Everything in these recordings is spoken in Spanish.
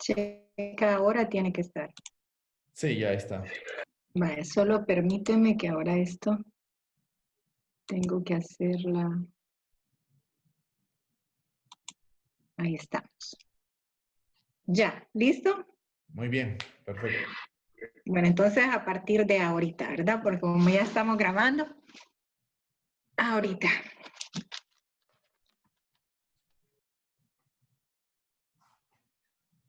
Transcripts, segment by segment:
Checa ahora, tiene que estar. Sí, ya está. Vale, solo permíteme que ahora esto tengo que hacerla. Ahí estamos. Ya, ¿listo? Muy bien, perfecto. Bueno, entonces a partir de ahorita, ¿verdad? Porque como ya estamos grabando, ahorita.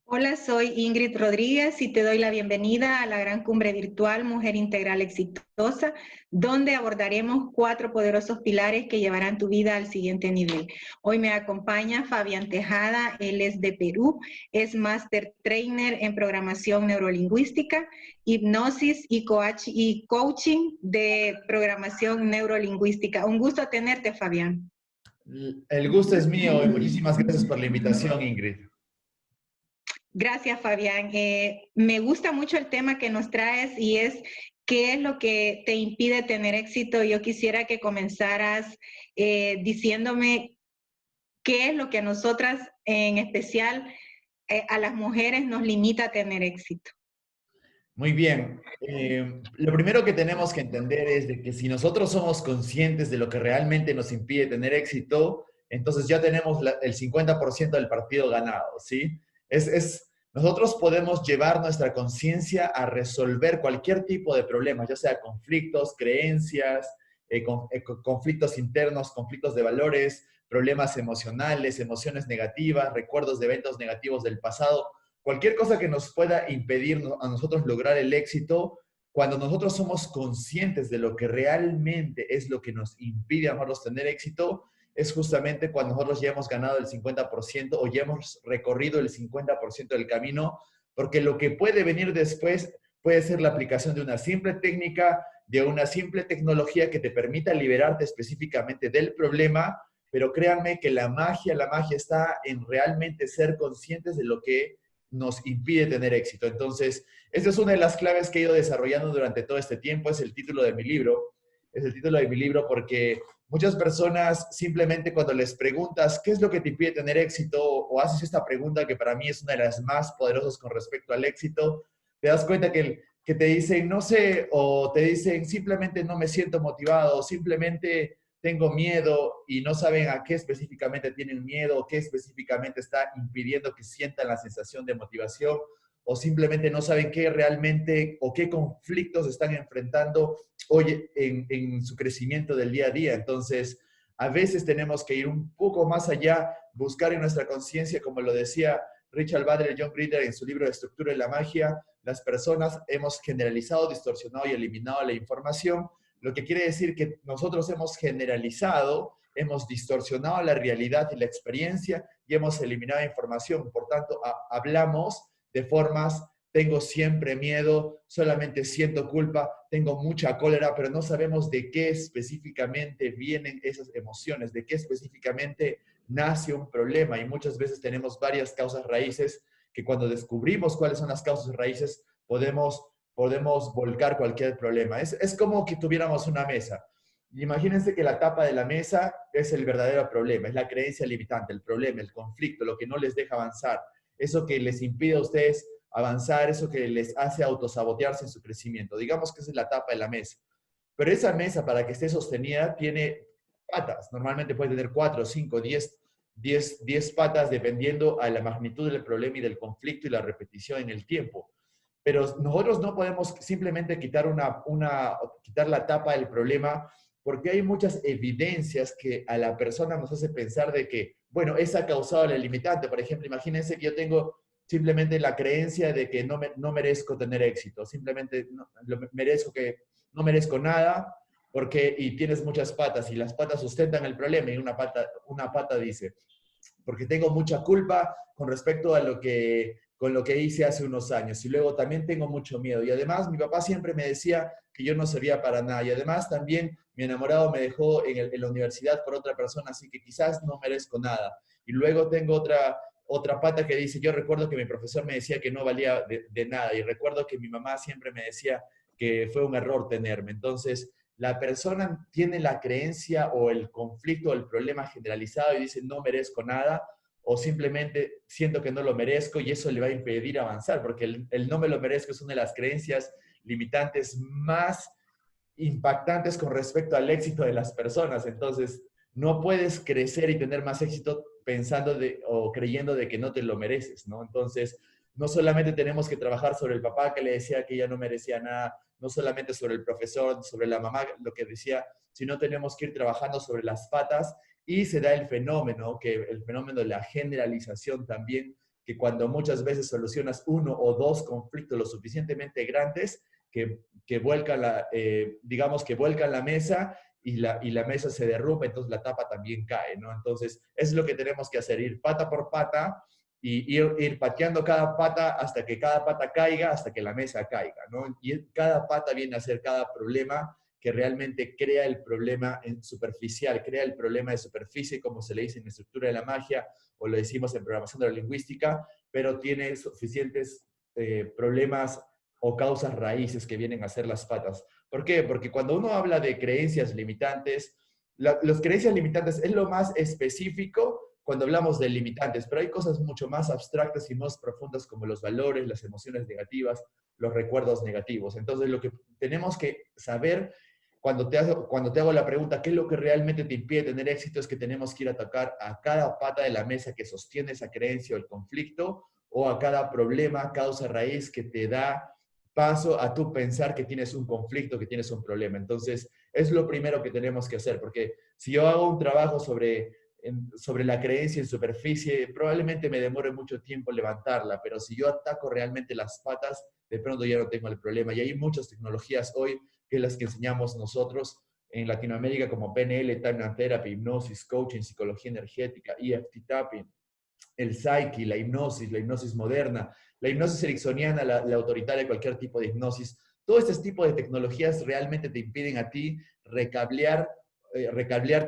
Hola, soy Ingrid Rodríguez y te doy la bienvenida a la gran cumbre virtual Mujer Integral Exitosa, donde abordaremos 4 poderosos pilares que llevarán tu vida al siguiente nivel. Hoy me acompaña Fabián Tejada, él es de Perú, es Master Trainer en Programación Neurolingüística, Hipnosis y Coaching de Programación Neurolingüística. Un gusto tenerte, Fabián. El gusto es mío y muchísimas gracias por la invitación, Ingrid. Gracias, Fabián. Me gusta mucho el tema que nos traes y es qué es lo que te impide tener éxito. Yo quisiera que comenzaras diciéndome qué es lo que a nosotras, en especial a las mujeres, nos limita a tener éxito. Muy bien. Lo primero que tenemos que entender es de que si nosotros somos conscientes de lo que realmente nos impide tener éxito, entonces ya tenemos el 50% del partido ganado, ¿sí? Nosotros podemos llevar nuestra conciencia a resolver cualquier tipo de problema, ya sea conflictos, creencias, conflictos internos, conflictos de valores, problemas emocionales, emociones negativas, recuerdos de eventos negativos del pasado. Cualquier cosa que nos pueda impedir a nosotros lograr el éxito, cuando nosotros somos conscientes de lo que realmente es lo que nos impide a nosotros tener éxito, es justamente cuando nosotros ya hemos ganado el 50% o ya hemos recorrido el 50% del camino, porque lo que puede venir después puede ser la aplicación de una simple técnica, de una simple tecnología que te permita liberarte específicamente del problema, pero créanme que la magia está en realmente ser conscientes de lo que nos impide tener éxito. Entonces, esta es una de las claves que he ido desarrollando durante todo este tiempo, es el título de mi libro. Es el título de mi libro porque muchas personas simplemente cuando les preguntas qué es lo que te impide tener éxito o haces esta pregunta que para mí es una de las más poderosas con respecto al éxito, te das cuenta que te dicen no sé o te dicen simplemente no me siento motivado, simplemente tengo miedo y no saben a qué específicamente tienen miedo o qué específicamente está impidiendo que sientan la sensación de motivación o simplemente no saben qué realmente o qué conflictos están enfrentando hoy en su crecimiento del día a día. Entonces, a veces tenemos que ir un poco más allá, buscar en nuestra conciencia, como lo decía Richard Bandler, John Grinder en su libro de Estructura y la Magia, las personas hemos generalizado, distorsionado y eliminado la información, lo que quiere decir que nosotros hemos generalizado, hemos distorsionado la realidad y la experiencia y hemos eliminado información. Por tanto, hablamos de formas, tengo siempre miedo, solamente siento culpa, tengo mucha cólera, pero no sabemos de qué específicamente vienen esas emociones, de qué específicamente nace un problema. Y muchas veces tenemos varias causas raíces que cuando descubrimos cuáles son las causas raíces, podemos volcar cualquier problema. Es como que tuviéramos una mesa. Imagínense que la tapa de la mesa es el verdadero problema, es la creencia limitante, el problema, el conflicto, lo que no les deja avanzar, eso que les impide a ustedes avanzar, eso que les hace autosabotearse en su crecimiento. Digamos que esa es la tapa de la mesa. Pero esa mesa, para que esté sostenida, tiene patas. Normalmente puede tener 4, 5, 10 patas, dependiendo a la magnitud del problema y del conflicto y la repetición en el tiempo. Pero nosotros no podemos simplemente quitar quitar la tapa del problema porque hay muchas evidencias que a la persona nos hace pensar de que, bueno, esa ha causado la limitante. Por ejemplo, imagínense que yo tengo simplemente la creencia de que no merezco tener éxito, simplemente no merezco nada porque y tienes muchas patas y las patas sustentan el problema y una pata dice, porque tengo mucha culpa con respecto a con lo que hice hace unos años y luego también tengo mucho miedo y además mi papá siempre me decía que yo no servía para nada y además también mi enamorado me dejó en la universidad por otra persona, así que quizás no merezco nada. Y luego tengo otra pata que dice, yo recuerdo que mi profesor me decía que no valía de nada y recuerdo que mi mamá siempre me decía que fue un error tenerme. Entonces, la persona tiene la creencia o el conflicto o el problema generalizado y dice no merezco nada, o simplemente siento que no lo merezco y eso le va a impedir avanzar, porque el no me lo merezco es una de las creencias limitantes más impactantes con respecto al éxito de las personas. Entonces, no puedes crecer y tener más éxito pensando o creyendo de que no te lo mereces, ¿no? Entonces, no solamente tenemos que trabajar sobre el papá que le decía que ella no merecía nada, no solamente sobre el profesor, sobre la mamá, lo que decía, sino tenemos que ir trabajando sobre las patas y se da el fenómeno, el fenómeno de la generalización también, que cuando muchas veces solucionas uno o dos conflictos lo suficientemente grandes, que vuelcan digamos que vuelcan la mesa y la mesa se derrumba, entonces la tapa también cae, ¿no? Entonces, es lo que tenemos que hacer, ir pata por pata y ir pateando cada pata hasta que cada pata caiga, hasta que la mesa caiga, ¿no? Y cada pata viene a ser cada problema que realmente crea el problema en superficial, crea el problema de superficie, como se le dice en estructura de la magia, o lo decimos en programación de la lingüística, pero tiene suficientes problemas o causas raíces que vienen a ser las patas. ¿Por qué? Porque cuando uno habla de creencias limitantes, las creencias limitantes es lo más específico cuando hablamos de limitantes, pero hay cosas mucho más abstractas y más profundas como los valores, las emociones negativas, los recuerdos negativos. Entonces, lo que tenemos que saber cuando te hago la pregunta, ¿qué es lo que realmente te impide tener éxito? Es que tenemos que ir a tocar a cada pata de la mesa que sostiene esa creencia o el conflicto, o a cada problema, causa raíz que te da paso a tú pensar que tienes un conflicto, que tienes un problema. Entonces, es lo primero que tenemos que hacer, porque si yo hago un trabajo sobre la creencia en superficie, probablemente me demore mucho tiempo levantarla, pero si yo ataco realmente las patas, de pronto ya no tengo el problema. Y hay muchas tecnologías hoy que las que enseñamos nosotros en Latinoamérica, como PNL, Time and Therapy, hipnosis, coaching, psicología energética, EFT tapping, el Psyche, la hipnosis moderna, la hipnosis ericksoniana, la autoritaria, cualquier tipo de hipnosis. Todo este tipo de tecnologías realmente te impiden a ti recablear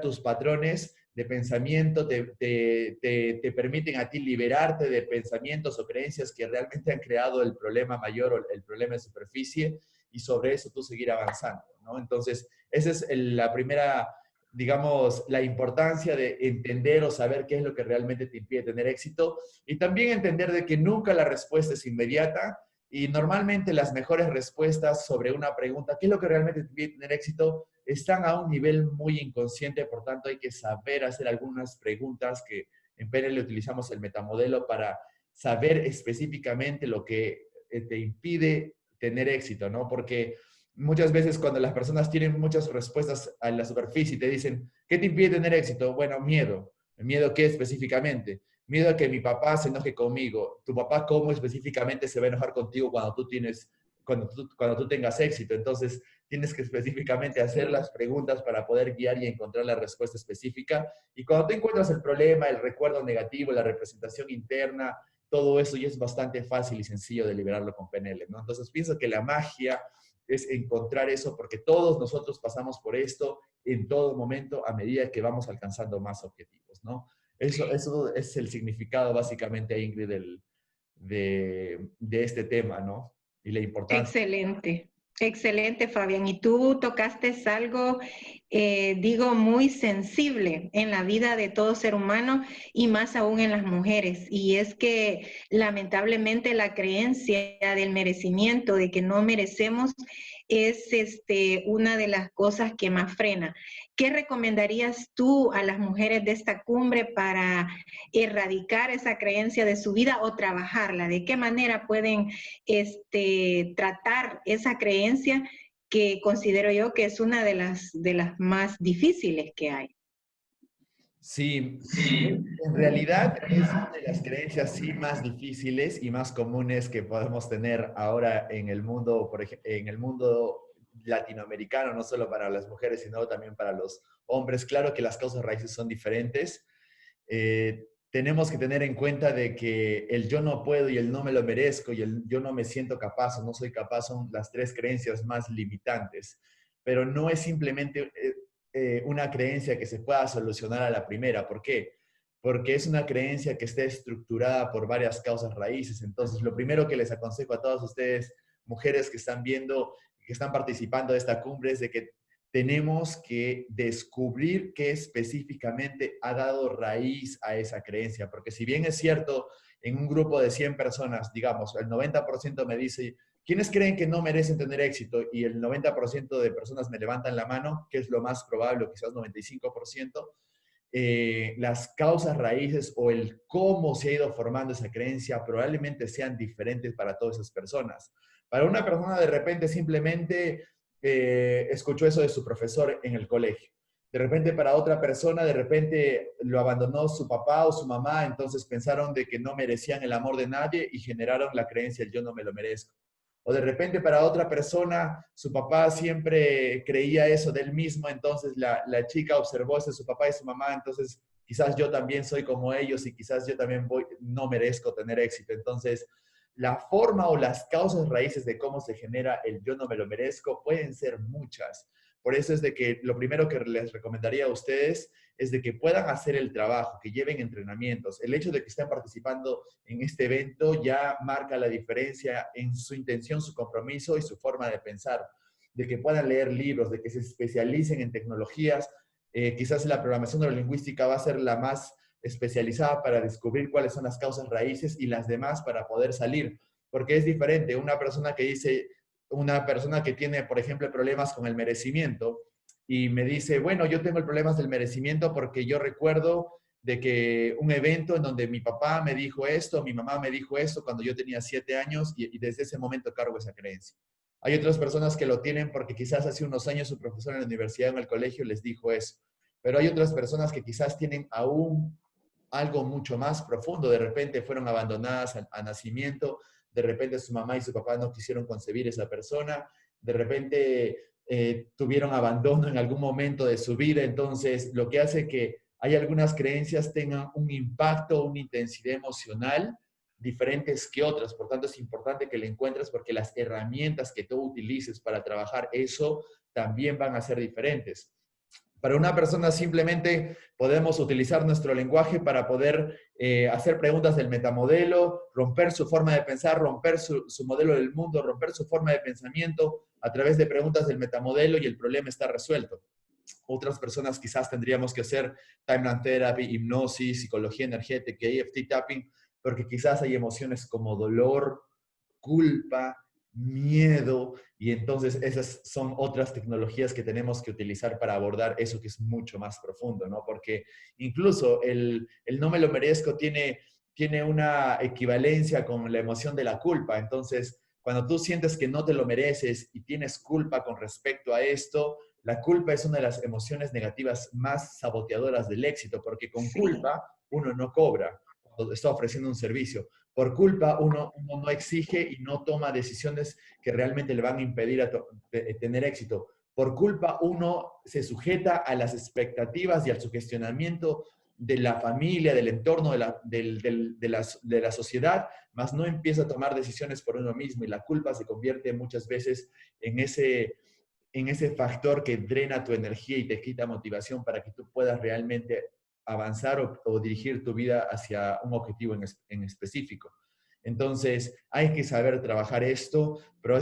tus patrones de pensamiento, te permiten a ti liberarte de pensamientos o creencias que realmente han creado el problema mayor o el problema de superficie, y sobre eso tú seguir avanzando, ¿no? Entonces, esa es la primera, digamos, la importancia de entender o saber qué es lo que realmente te impide tener éxito, y también entender de que nunca la respuesta es inmediata, y normalmente las mejores respuestas sobre una pregunta, ¿qué es lo que realmente te impide tener éxito?, están a un nivel muy inconsciente. Por tanto hay que saber hacer algunas preguntas que en PNL utilizamos el metamodelo para saber específicamente lo que te impide tener éxito, ¿no? Porque muchas veces cuando las personas tienen muchas respuestas a la superficie y te dicen, ¿qué te impide tener éxito? Bueno, miedo. ¿Miedo qué específicamente? Miedo a que mi papá se enoje conmigo. ¿Tu papá cómo específicamente se va a enojar contigo cuando tú tengas éxito? Entonces, tienes que específicamente hacer las preguntas para poder guiar y encontrar la respuesta específica. Y cuando tú encuentras el problema, el recuerdo negativo, la representación interna, todo eso ya es bastante fácil y sencillo de liberarlo con PNL, ¿no? Entonces, pienso que la magia es encontrar eso, porque todos nosotros pasamos por esto en todo momento a medida que vamos alcanzando más objetivos, ¿no? Eso es el significado básicamente, Ingrid, de este tema, ¿no? Y la importancia. Excelente, excelente, Fabián. Y tú tocaste algo, digo, muy sensible en la vida de todo ser humano y más aún en las mujeres. Y es que lamentablemente la creencia del merecimiento, de que no merecemos, es una de las cosas que más frena. ¿Qué recomendarías tú a las mujeres de esta cumbre para erradicar esa creencia de su vida o trabajarla? ¿De qué manera pueden tratar esa creencia que considero yo que es una de las más difíciles que hay? Sí, en realidad es una de las creencias sí más difíciles y más comunes que podemos tener ahora en el mundo, en el mundo latinoamericano, no solo para las mujeres, sino también para los hombres. Claro que las causas raíces son diferentes. Tenemos que tener en cuenta de que el yo no puedo y el no me lo merezco y el yo no me siento capaz o no soy capaz son las tres creencias más limitantes, pero no es simplemente una creencia que se pueda solucionar a la primera. ¿Por qué? Porque es una creencia que está estructurada por varias causas raíces. Entonces, lo primero que les aconsejo a todas ustedes, mujeres que están viendo, que están participando de esta cumbre, es de que tenemos que descubrir qué específicamente ha dado raíz a esa creencia, porque si bien es cierto, en un grupo de 100 personas, digamos, el 90% me dice, ¿quiénes creen que no merecen tener éxito? Y el 90% de personas me levantan la mano, que es lo más probable, quizás 95%, las causas raíces o el cómo se ha ido formando esa creencia probablemente sean diferentes para todas esas personas. Para una persona de repente simplemente escuchó eso de su profesor en el colegio. De repente para otra persona, de repente lo abandonó su papá o su mamá, entonces pensaron de que no merecían el amor de nadie y generaron la creencia, el yo no me lo merezco. O de repente para otra persona, su papá siempre creía eso de él mismo, entonces la chica observó eso de su papá y su mamá, entonces quizás yo también soy como ellos y quizás yo también no merezco tener éxito. Entonces, la forma o las causas raíces de cómo se genera el yo no me lo merezco pueden ser muchas. Por eso es de que lo primero que les recomendaría a ustedes es de que puedan hacer el trabajo, que lleven entrenamientos. El hecho de que estén participando en este evento ya marca la diferencia en su intención, su compromiso y su forma de pensar. De que puedan leer libros, de que se especialicen en tecnologías. Quizás la programación neurolingüística va a ser la más especializada para descubrir cuáles son las causas raíces y las demás para poder salir. Porque es diferente una persona que dice, una persona que tiene, por ejemplo, problemas con el merecimiento y me dice, bueno, yo tengo el problema del merecimiento porque yo recuerdo de que un evento en donde mi papá me dijo esto, mi mamá me dijo esto cuando yo tenía 7 años y desde ese momento cargo esa creencia. Hay otras personas que lo tienen porque quizás hace unos años su profesor en la universidad o en el colegio les dijo eso. Pero hay otras personas que quizás tienen aún algo mucho más profundo. De repente fueron abandonadas a nacimiento, de repente su mamá y su papá no quisieron concebir esa persona, de repente tuvieron abandono en algún momento de su vida. Entonces, lo que hace que hay algunas creencias tengan un impacto, una intensidad emocional diferentes que otras. Por tanto, es importante que le encuentres porque las herramientas que tú utilices para trabajar eso también van a ser diferentes. Para una persona simplemente podemos utilizar nuestro lenguaje para poder hacer preguntas del metamodelo, romper su forma de pensar, romper su modelo del mundo, romper su forma de pensamiento a través de preguntas del metamodelo y el problema está resuelto. Otras personas quizás tendríamos que hacer timeline therapy, hipnosis, psicología energética, EFT tapping, porque quizás hay emociones como dolor, culpa, miedo, y entonces esas son otras tecnologías que tenemos que utilizar para abordar eso que es mucho más profundo, ¿no? Porque incluso el no me lo merezco tiene una equivalencia con la emoción de la culpa. Entonces, cuando tú sientes que no te lo mereces y tienes culpa con respecto a esto, la culpa es una de las emociones negativas más saboteadoras del éxito, porque con Sí. culpa uno no cobra cuando está ofreciendo un servicio. Por culpa uno no exige y no toma decisiones que realmente le van a impedir tener éxito. Por culpa uno se sujeta a las expectativas y al sugestionamiento de la familia, del entorno, de la sociedad, más no empieza a tomar decisiones por uno mismo y la culpa se convierte muchas veces en ese factor que drena tu energía y te quita motivación para que tú puedas realmente avanzar o dirigir tu vida hacia un objetivo en específico. Entonces, hay que saber trabajar esto, pero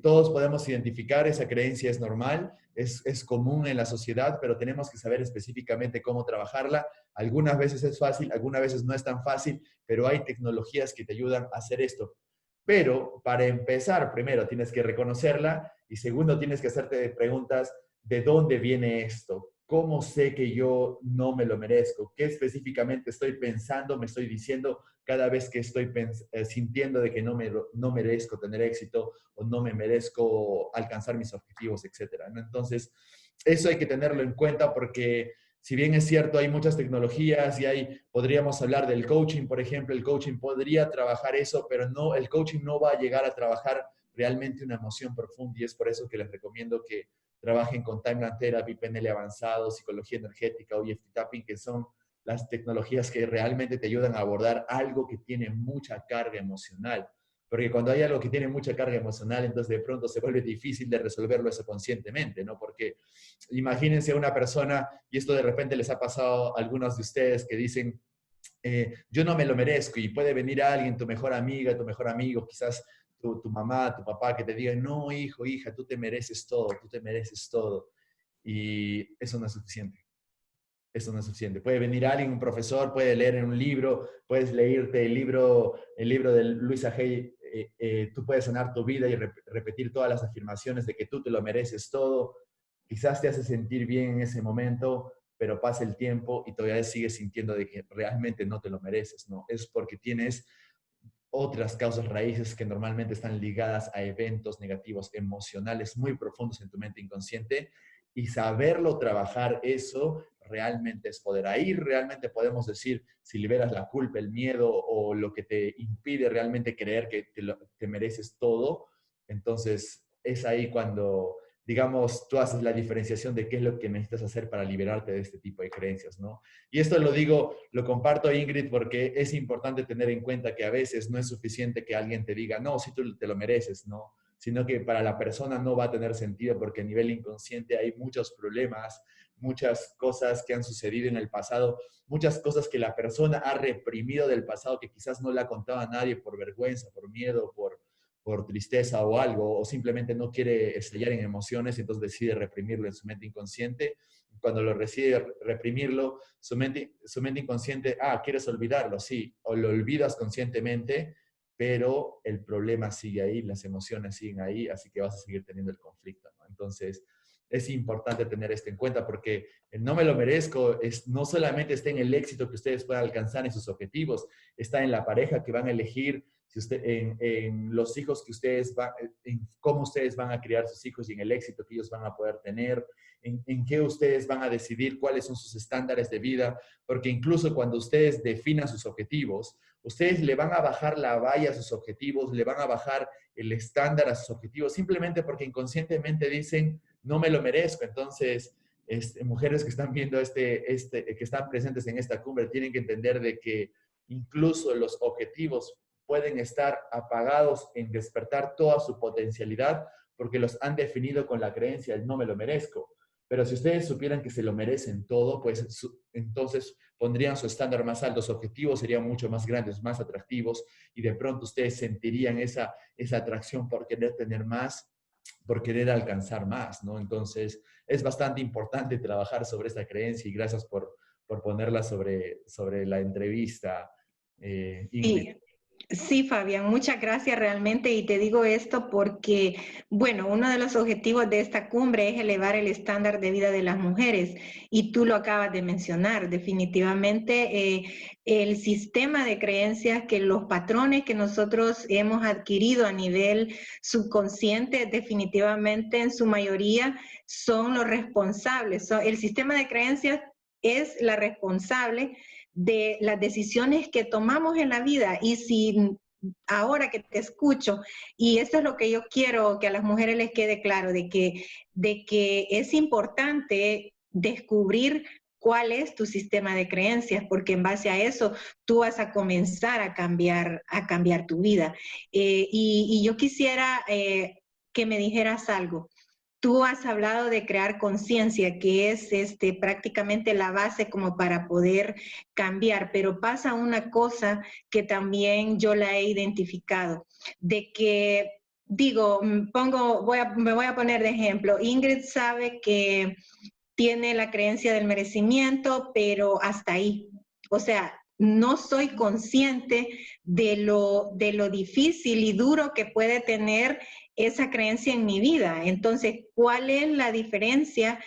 todos podemos identificar, esa creencia es normal, es común en la sociedad, pero tenemos que saber específicamente cómo trabajarla. Algunas veces es fácil, algunas veces no es tan fácil, pero hay tecnologías que te ayudan a hacer esto. Pero para empezar, primero tienes que reconocerla y segundo tienes que hacerte preguntas, ¿de dónde viene esto? ¿Cómo sé que yo no me lo merezco? ¿Qué específicamente estoy pensando, me estoy diciendo cada vez que estoy sintiendo de que no merezco tener éxito o no me merezco alcanzar mis objetivos, etcétera, ¿no? Entonces, eso hay que tenerlo en cuenta porque si bien es cierto, hay muchas tecnologías y podríamos hablar del coaching, por ejemplo, el coaching podría trabajar eso, pero no, el coaching no va a llegar a trabajar realmente una emoción profunda y es por eso que les recomiendo que trabajen con Timeline Therapy, PNL avanzado, psicología energética o EFT Tapping, que son las tecnologías que realmente te ayudan a abordar algo que tiene mucha carga emocional. Porque cuando hay algo que tiene mucha carga emocional, entonces de pronto se vuelve difícil de resolverlo eso conscientemente, ¿no? Porque imagínense a una persona, y esto de repente les ha pasado a algunos de ustedes que dicen, yo no me lo merezco, y puede venir alguien, tu mejor amiga, tu mejor amigo, quizás tu mamá, tu papá, que te diga, no, hijo, hija, tú te mereces todo, tú te mereces todo. Y eso no es suficiente. Eso no es suficiente. Puede venir alguien, un profesor, puede leer en un libro, puedes leerte el libro de Luisa Hay, tú puedes sanar tu vida y repetir todas las afirmaciones de que tú te lo mereces todo. Quizás te hace sentir bien en ese momento, pero pasa el tiempo y todavía sigues sintiendo de que realmente no te lo mereces, ¿no? Es porque tienes otras causas raíces que normalmente están ligadas a eventos negativos emocionales muy profundos en tu mente inconsciente, y saberlo trabajar eso realmente es poder. Ahí realmente podemos decir si liberas la culpa, el miedo o lo que te impide realmente creer que te mereces todo. Entonces es ahí cuando, digamos, tú haces la diferenciación de qué es lo que necesitas hacer para liberarte de este tipo de creencias, ¿no? Y esto lo digo, lo comparto, Ingrid, porque es importante tener en cuenta que a veces no es suficiente que alguien te diga, no, si tú te lo mereces, ¿no? Sino que para la persona no va a tener sentido porque a nivel inconsciente hay muchos problemas, muchas cosas que han sucedido en el pasado, muchas cosas que la persona ha reprimido del pasado que quizás no le ha contado a nadie por vergüenza, por miedo, por tristeza o algo, o simplemente no quiere estallar en emociones, entonces decide reprimirlo en su mente inconsciente. Cuando lo decide reprimirlo, su mente inconsciente, quieres olvidarlo, sí, o lo olvidas conscientemente, pero el problema sigue ahí, las emociones siguen ahí, así que vas a seguir teniendo el conflicto, ¿no? Entonces, es importante tener esto en cuenta porque el no me lo merezco no solamente está en el éxito que ustedes puedan alcanzar en sus objetivos, está en la pareja que van a elegir, en los hijos que ustedes van, en cómo ustedes van a criar sus hijos y en el éxito que ellos van a poder tener, en qué ustedes van a decidir cuáles son sus estándares de vida, porque incluso cuando ustedes definan sus objetivos, ustedes le van a bajar la valla a sus objetivos, le van a bajar el estándar a sus objetivos, simplemente porque inconscientemente dicen, no me lo merezco. Entonces, mujeres que están viendo que están presentes en esta cumbre, tienen que entender de que incluso los objetivos pueden estar apagados en despertar toda su potencialidad porque los han definido con la creencia del no me lo merezco. Pero si ustedes supieran que se lo merecen todo, pues entonces pondrían su estándar más alto, sus objetivos serían mucho más grandes, más atractivos, y de pronto ustedes sentirían esa atracción por querer tener más, por querer alcanzar más, ¿no? Entonces, es bastante importante trabajar sobre esta creencia y gracias por ponerla sobre la entrevista, Ingrid. Sí, sí, Fabián, muchas gracias realmente. Y te digo esto porque, bueno, uno de los objetivos de esta cumbre es elevar el estándar de vida de las mujeres. Y tú lo acabas de mencionar. Definitivamente, el sistema de creencias, que los patrones que nosotros hemos adquirido a nivel subconsciente, definitivamente en su mayoría son los responsables. El sistema de creencias es la responsable de las decisiones que tomamos en la vida. Y si ahora que te escucho, y esto es lo que yo quiero que a las mujeres les quede claro, de que es importante descubrir cuál es tu sistema de creencias, porque en base a eso tú vas a comenzar a cambiar tu vida. Y yo quisiera que me dijeras algo. Tú has hablado de crear conciencia, que es prácticamente la base como para poder cambiar, pero pasa una cosa que también yo la he identificado, de que, digo, me voy a poner de ejemplo, Ingrid sabe que tiene la creencia del merecimiento, pero hasta ahí. O sea, no soy consciente de lo difícil y duro que puede tener esa creencia en mi vida. Entonces, ¿cuál es la diferencia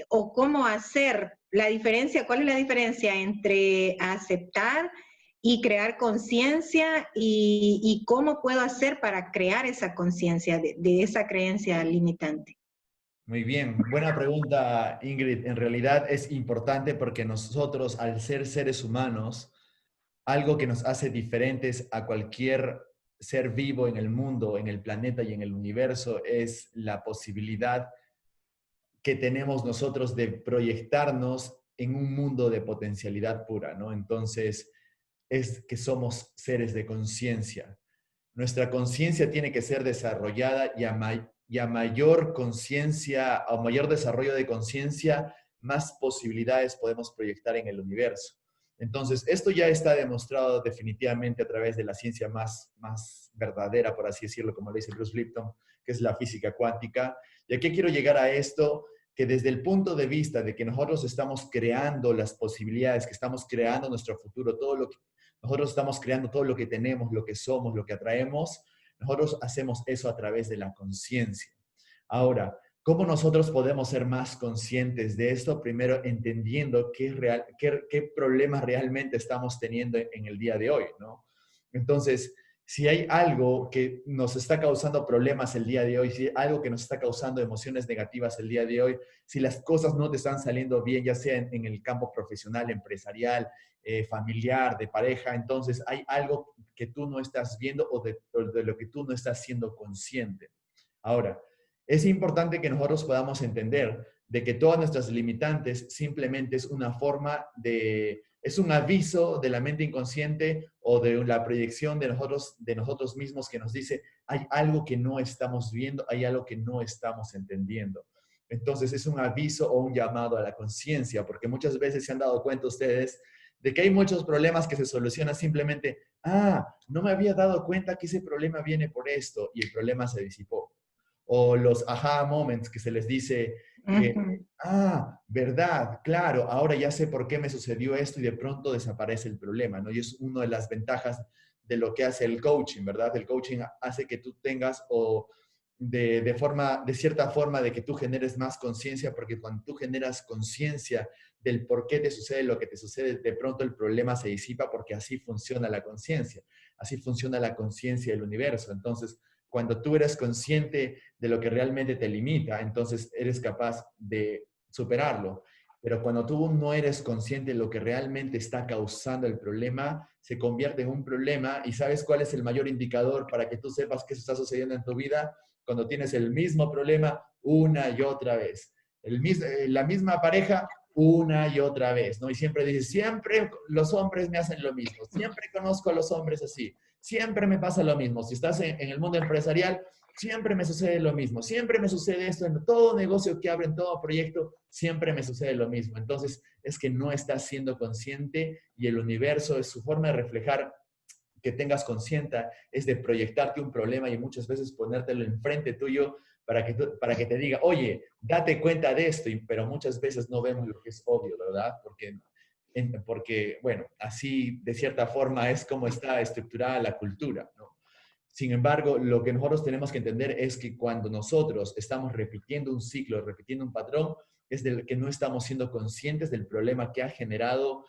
o cómo hacer la diferencia? ¿Cuál es la diferencia entre aceptar y crear conciencia y cómo puedo hacer para crear esa conciencia de esa creencia limitante? Muy bien, buena pregunta, Ingrid. En realidad es importante porque nosotros, al ser seres humanos, algo que nos hace diferentes a cualquier ser vivo en el mundo, en el planeta y en el universo, es la posibilidad que tenemos nosotros de proyectarnos en un mundo de potencialidad pura, ¿no? Entonces, es que somos seres de conciencia. Nuestra conciencia tiene que ser desarrollada y a mayor conciencia, a mayor desarrollo de conciencia, más posibilidades podemos proyectar en el universo. Entonces, esto ya está demostrado definitivamente a través de la ciencia más verdadera, por así decirlo, como le dice Bruce Lipton, que es la física cuántica. ¿Y a qué quiero llegar a esto? que desde el punto de vista de que nosotros estamos creando las posibilidades, que estamos creando nuestro futuro, todo lo que nosotros estamos creando, todo lo que tenemos, lo que somos, lo que atraemos, nosotros hacemos eso a través de la conciencia. Ahora, ¿cómo nosotros podemos ser más conscientes de esto? Primero, entendiendo qué problemas realmente estamos teniendo en el día de hoy, ¿no? Entonces, si hay algo que nos está causando problemas el día de hoy, si hay algo que nos está causando emociones negativas el día de hoy, si las cosas no te están saliendo bien, ya sea en el campo profesional, empresarial, familiar, de pareja, entonces hay algo que tú no estás viendo o de lo que tú no estás siendo consciente. Ahora, es importante que nosotros podamos entender de que todas nuestras limitantes simplemente es una forma es un aviso de la mente inconsciente o de la proyección de nosotros mismos que nos dice, hay algo que no estamos viendo, hay algo que no estamos entendiendo. Entonces es un aviso o un llamado a la conciencia, porque muchas veces se han dado cuenta ustedes de que hay muchos problemas que se solucionan simplemente, no me había dado cuenta que ese problema viene por esto y el problema se disipó. O los aha moments que se les dice que, Ujú. verdad, claro, ahora ya sé por qué me sucedió esto y de pronto desaparece el problema, ¿no? Y es una de las ventajas de lo que hace el coaching, ¿verdad? El coaching hace que tú tengas o de cierta forma, de que tú generes más conciencia, porque cuando tú generas conciencia del por qué te sucede lo que te sucede, de pronto el problema se disipa porque así funciona la conciencia, así funciona la conciencia del universo. Entonces, cuando tú eres consciente de lo que realmente te limita, entonces eres capaz de superarlo. Pero cuando tú no eres consciente de lo que realmente está causando el problema, se convierte en un problema. ¿Y sabes cuál es el mayor indicador para que tú sepas que eso está sucediendo en tu vida? Cuando tienes el mismo problema una y otra vez. La misma pareja una y otra vez, ¿no? Y siempre dices, siempre los hombres me hacen lo mismo, siempre conozco a los hombres así, siempre me pasa lo mismo. Si estás en el mundo empresarial, siempre me sucede lo mismo, siempre me sucede esto en todo negocio que abro, en todo proyecto, siempre me sucede lo mismo. Entonces, es que no estás siendo consciente y el universo es su forma de reflejar que tengas consciente, es de proyectarte un problema y muchas veces ponértelo enfrente tuyo para que te diga, oye, date cuenta de esto, pero muchas veces no vemos lo que es obvio, ¿verdad? Porque bueno, así de cierta forma es como está estructurada la cultura, ¿no? Sin embargo, lo que nosotros tenemos que entender es que cuando nosotros estamos repitiendo un ciclo, repitiendo un patrón, es del que no estamos siendo conscientes del problema que ha generado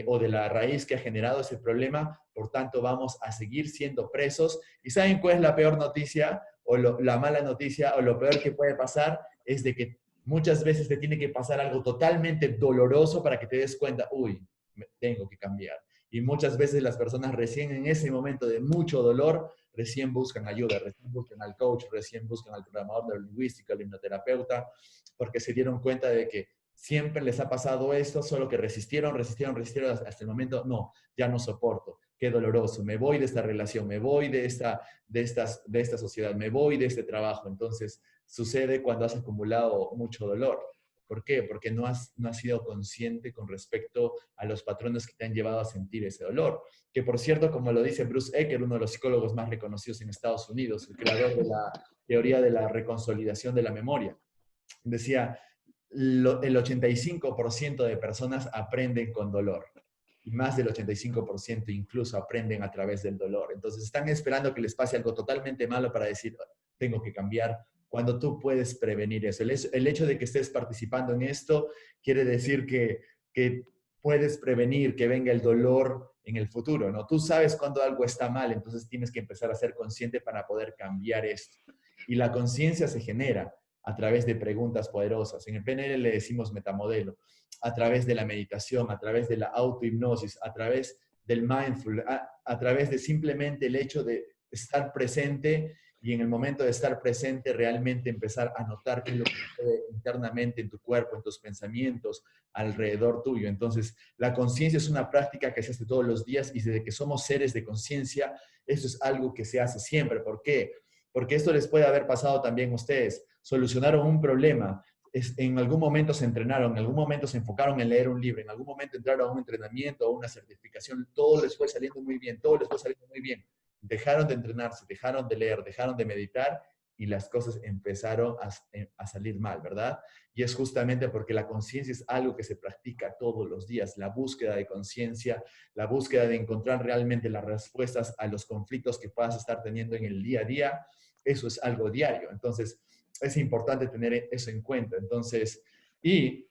o de la raíz que ha generado ese problema, por tanto vamos a seguir siendo presos. ¿Y saben cuál es la peor noticia o la mala noticia o lo peor que puede pasar? Es de que muchas veces te tiene que pasar algo totalmente doloroso para que te des cuenta, uy, tengo que cambiar. Y muchas veces las personas recién en ese momento de mucho dolor, recién buscan ayuda, recién buscan al coach, recién buscan al programador neurolingüístico, al hipnoterapeuta, porque se dieron cuenta de que siempre les ha pasado esto, solo que resistieron hasta el momento, no, ya no soporto, qué doloroso, me voy de esta relación, me voy de esta sociedad, me voy de este trabajo. Entonces, sucede cuando has acumulado mucho dolor. ¿Por qué? Porque no has sido consciente con respecto a los patrones que te han llevado a sentir ese dolor. Que por cierto, como lo dice Bruce Ecker, uno de los psicólogos más reconocidos en Estados Unidos, el creador de la teoría de la reconsolidación de la memoria, decía, el 85% de personas aprenden con dolor. Y más del 85% incluso aprenden a través del dolor. Entonces están esperando que les pase algo totalmente malo para decir, tengo que cambiar, cuando tú puedes prevenir eso. El hecho de que estés participando en esto quiere decir que puedes prevenir que venga el dolor en el futuro, ¿no? Tú sabes cuando algo está mal, entonces tienes que empezar a ser consciente para poder cambiar esto. Y la conciencia se genera a través de preguntas poderosas. En el PNL le decimos metamodelo, a través de la meditación, a través de la autohipnosis, a través del mindful, a través de simplemente el hecho de estar presente y en el momento de estar presente realmente empezar a notar qué es lo que sucede internamente en tu cuerpo, en tus pensamientos, alrededor tuyo. Entonces, la conciencia es una práctica que se hace todos los días y desde que somos seres de conciencia, eso es algo que se hace siempre. ¿Por qué? Porque esto les puede haber pasado también a ustedes. Solucionaron un problema, en algún momento se entrenaron, en algún momento se enfocaron en leer un libro, en algún momento entraron a un entrenamiento, a una certificación, todo les fue saliendo muy bien, todo les fue saliendo muy bien. Dejaron de entrenarse, dejaron de leer, dejaron de meditar y las cosas empezaron a salir mal, ¿verdad? Y es justamente porque la conciencia es algo que se practica todos los días, la búsqueda de conciencia, la búsqueda de encontrar realmente las respuestas a los conflictos que puedas estar teniendo en el día a día, eso es algo diario. Entonces, es importante tener eso en cuenta. Entonces, y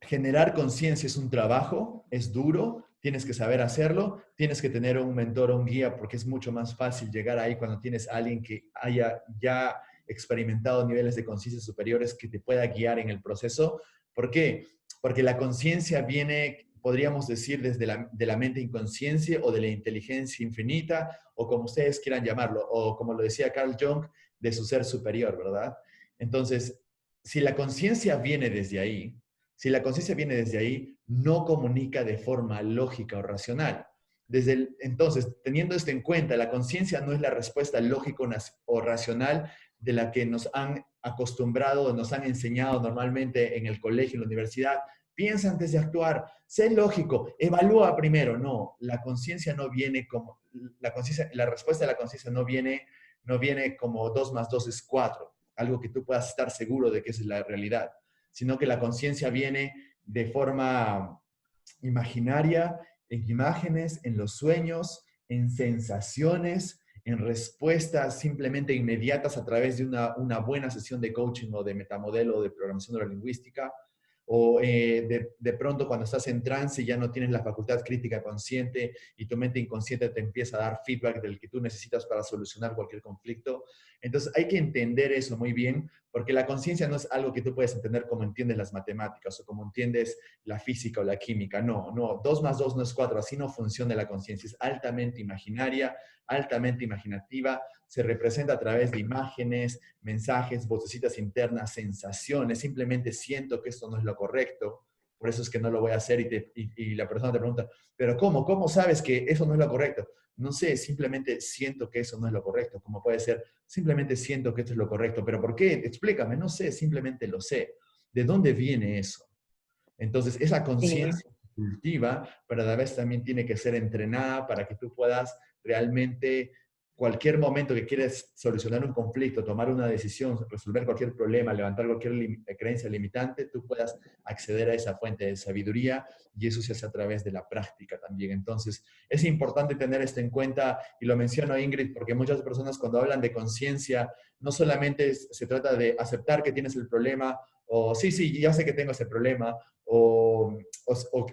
generar conciencia es un trabajo, es duro, tienes que saber hacerlo, tienes que tener un mentor o un guía porque es mucho más fácil llegar ahí cuando tienes a alguien que haya ya experimentado niveles de conciencia superiores que te pueda guiar en el proceso. ¿Por qué? Porque la conciencia viene, podríamos decir, desde de la mente inconsciente o de la inteligencia infinita, o como ustedes quieran llamarlo, o como lo decía Carl Jung, de su ser superior, ¿verdad? Entonces, si la conciencia viene desde ahí, si la conciencia viene desde ahí, no comunica de forma lógica o racional. Entonces, teniendo esto en cuenta, la conciencia no es la respuesta lógica o racional de la que nos han acostumbrado o nos han enseñado normalmente en el colegio, en la universidad. Piensa antes de actuar, sé lógico, evalúa primero. No, la conciencia no viene como, la respuesta de la conciencia no viene como 2 más 2 es 4, algo que tú puedas estar seguro de que esa es la realidad, sino que la conciencia viene de forma imaginaria, en imágenes, en los sueños, en sensaciones, en respuestas simplemente inmediatas a través de una buena sesión de coaching o de metamodelo o de programación neurolingüística, o de pronto cuando estás en trance ya no tienes la facultad crítica consciente y tu mente inconsciente te empieza a dar feedback del que tú necesitas para solucionar cualquier conflicto. Entonces hay que entender eso muy bien, porque la conciencia no es algo que tú puedes entender como entiendes las matemáticas o como entiendes la física o la química. No, no, 2 más 2 no es 4, así no funciona la conciencia. Es altamente imaginaria, altamente imaginativa, se representa a través de imágenes, mensajes, vocecitas internas, sensaciones. Simplemente siento que esto no es lo correcto, por eso es que no lo voy a hacer y la persona te pregunta, pero ¿cómo? ¿Cómo sabes que eso no es lo correcto? No sé, simplemente siento que eso no es lo correcto. Como puede ser, simplemente siento que esto es lo correcto. ¿Pero por qué? Explícame. No sé, simplemente lo sé. ¿De dónde viene eso? Entonces, esa Sí. conciencia cultiva, pero a la vez también tiene que ser entrenada para que tú puedas realmente, cualquier momento que quieres solucionar un conflicto, tomar una decisión, resolver cualquier problema, levantar cualquier creencia limitante, tú puedas acceder a esa fuente de sabiduría y eso se hace a través de la práctica también. Entonces, es importante tener esto en cuenta y lo menciono, Ingrid, porque muchas personas cuando hablan de conciencia, no solamente se trata de aceptar que tienes el problema o sí, sí, ya sé que tengo ese problema, o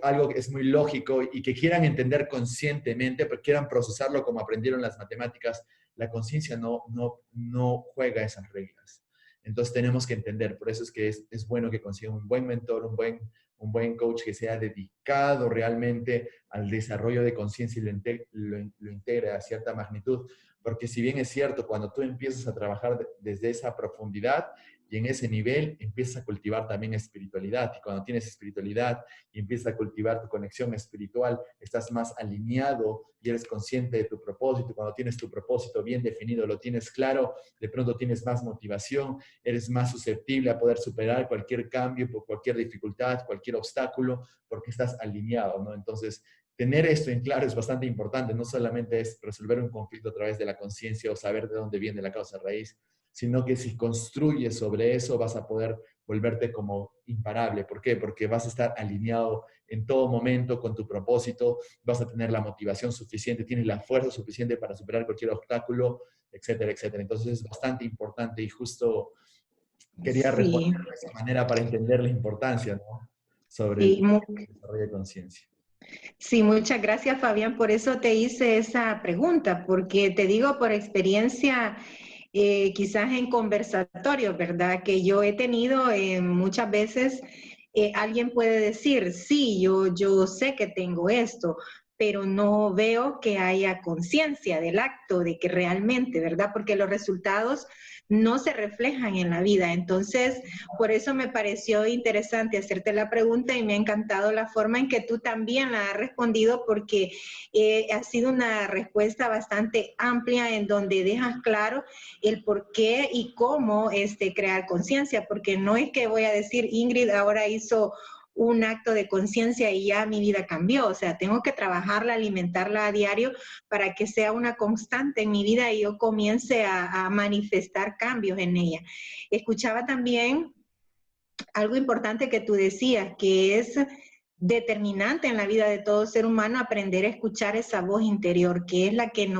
algo que es muy lógico y que quieran entender conscientemente, pero quieran procesarlo como aprendieron las matemáticas, la conciencia no juega esas reglas. Entonces tenemos que entender, por eso es que es bueno que consigan un buen mentor, un buen coach que sea dedicado realmente al desarrollo de conciencia y lo integre a cierta magnitud, porque si bien es cierto, cuando tú empiezas a trabajar desde esa profundidad, y en ese nivel empiezas a cultivar también espiritualidad. Y cuando tienes espiritualidad y empiezas a cultivar tu conexión espiritual, estás más alineado y eres consciente de tu propósito. Cuando tienes tu propósito bien definido, lo tienes claro, de pronto tienes más motivación, eres más susceptible a poder superar cualquier cambio, por cualquier dificultad, cualquier obstáculo, porque estás alineado, ¿no? Entonces, tener esto en claro es bastante importante. No solamente es resolver un conflicto a través de la conciencia o saber de dónde viene la causa raíz, sino que si construyes sobre eso vas a poder volverte como imparable. ¿Por qué? Porque vas a estar alineado en todo momento con tu propósito, vas a tener la motivación suficiente, tienes la fuerza suficiente para superar cualquier obstáculo, etcétera, etcétera. Entonces es bastante importante y justo quería Sí, responder de esa manera para entender la importancia, ¿no? Sobre sí, el desarrollo de conciencia. sí, muchas gracias, Fabián. Por eso te hice esa pregunta, porque te digo por experiencia, quizás en conversatorios, ¿verdad? Que yo he tenido muchas veces, alguien puede decir, sí, yo sé que tengo esto, pero no veo que haya conciencia del acto, de que realmente, ¿verdad? Porque los resultados no se reflejan en la vida. Entonces, por eso me pareció interesante hacerte la pregunta y me ha encantado la forma en que tú también la has respondido, porque ha sido una respuesta bastante amplia en donde dejas claro el por qué y cómo crear conciencia, porque no es que voy a decir, Ingrid ahora hizo un acto de conciencia y ya mi vida cambió. O sea, tengo que trabajarla, alimentarla a diario para que sea una constante en mi vida y yo comience a manifestar cambios en ella. Escuchaba también algo importante que tú decías, que es determinante en la vida de todo ser humano aprender a escuchar esa voz interior, que es la que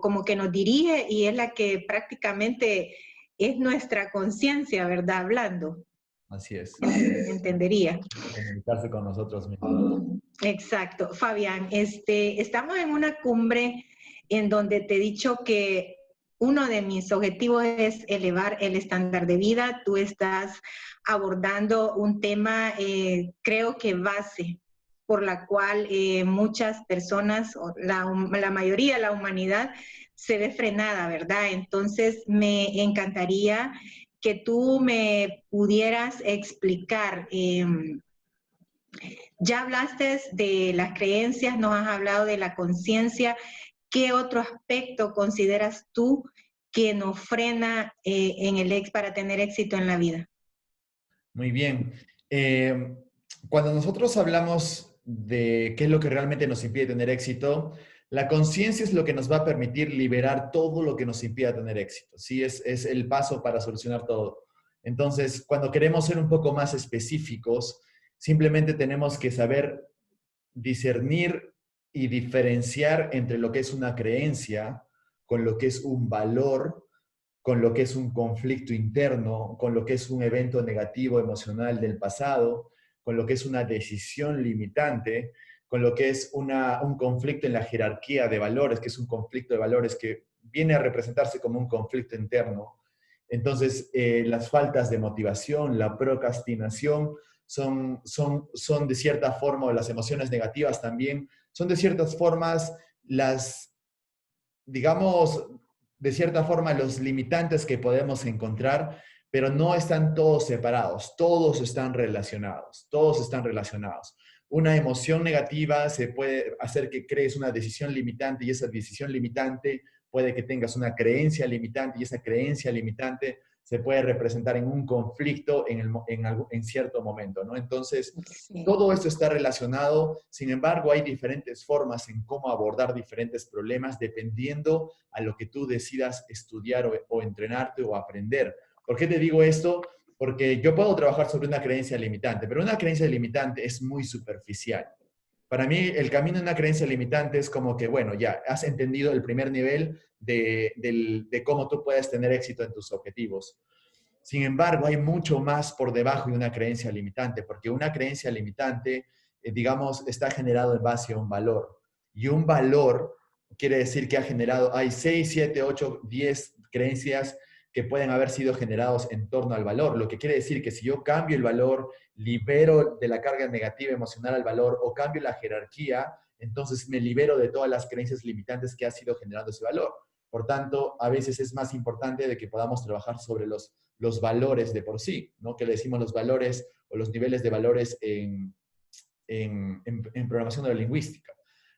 como que nos dirige y es la que prácticamente es nuestra conciencia, ¿verdad? Hablando. Así es. Entendería. Comunicarse con nosotros mismos. Exacto. Fabián, estamos en una cumbre en donde te he dicho que uno de mis objetivos es elevar el estándar de vida. Tú estás abordando un tema, creo que base, por la cual muchas personas, o la mayoría de la humanidad, se ve frenada, ¿verdad? Entonces, me encantaría que tú me pudieras explicar. Ya hablaste de las creencias, nos has hablado de la conciencia. ¿Qué otro aspecto consideras tú que nos frena para tener éxito en la vida? Muy bien. Cuando nosotros hablamos de qué es lo que realmente nos impide tener éxito, la conciencia es lo que nos va a permitir liberar todo lo que nos impida tener éxito. Sí, es el paso para solucionar todo. Entonces, cuando queremos ser un poco más específicos, simplemente tenemos que saber discernir y diferenciar entre lo que es una creencia con lo que es un valor, con lo que es un conflicto interno, con lo que es un evento negativo emocional del pasado, con lo que es una decisión limitante, con lo que es un conflicto en la jerarquía de valores, que es un conflicto de valores que viene a representarse como un conflicto interno. Entonces, las faltas de motivación, la procrastinación, son de cierta forma, o las emociones negativas también, son de ciertas formas digamos, de cierta forma, los limitantes que podemos encontrar, pero no están todos separados, todos están relacionados, todos están relacionados. Una emoción negativa se puede hacer que crees una decisión limitante y esa decisión limitante puede que tengas una creencia limitante y esa creencia limitante se puede representar en un conflicto en cierto momento, ¿no? Entonces, Sí. todo esto está relacionado, sin embargo, hay diferentes formas en cómo abordar diferentes problemas dependiendo a lo que tú decidas estudiar o entrenarte o aprender. ¿Por qué te digo esto? Porque yo puedo trabajar sobre una creencia limitante, pero una creencia limitante es muy superficial. Para mí, el camino de una creencia limitante es como que, bueno, ya has entendido el primer nivel de cómo tú puedes tener éxito en tus objetivos. Sin embargo, hay mucho más por debajo de una creencia limitante, porque una creencia limitante, digamos, está generado en base a un valor. Y un valor quiere decir que hay 6, 7, 8, 10 creencias que pueden haber sido generados en torno al valor. Lo que quiere decir que si yo cambio el valor, libero de la carga negativa emocional al valor o cambio la jerarquía, entonces me libero de todas las creencias limitantes que ha sido generando ese valor. Por tanto, a veces es más importante de que podamos trabajar sobre los valores de por sí, ¿no? Que le decimos los valores o los niveles de valores en programación neurolingüística,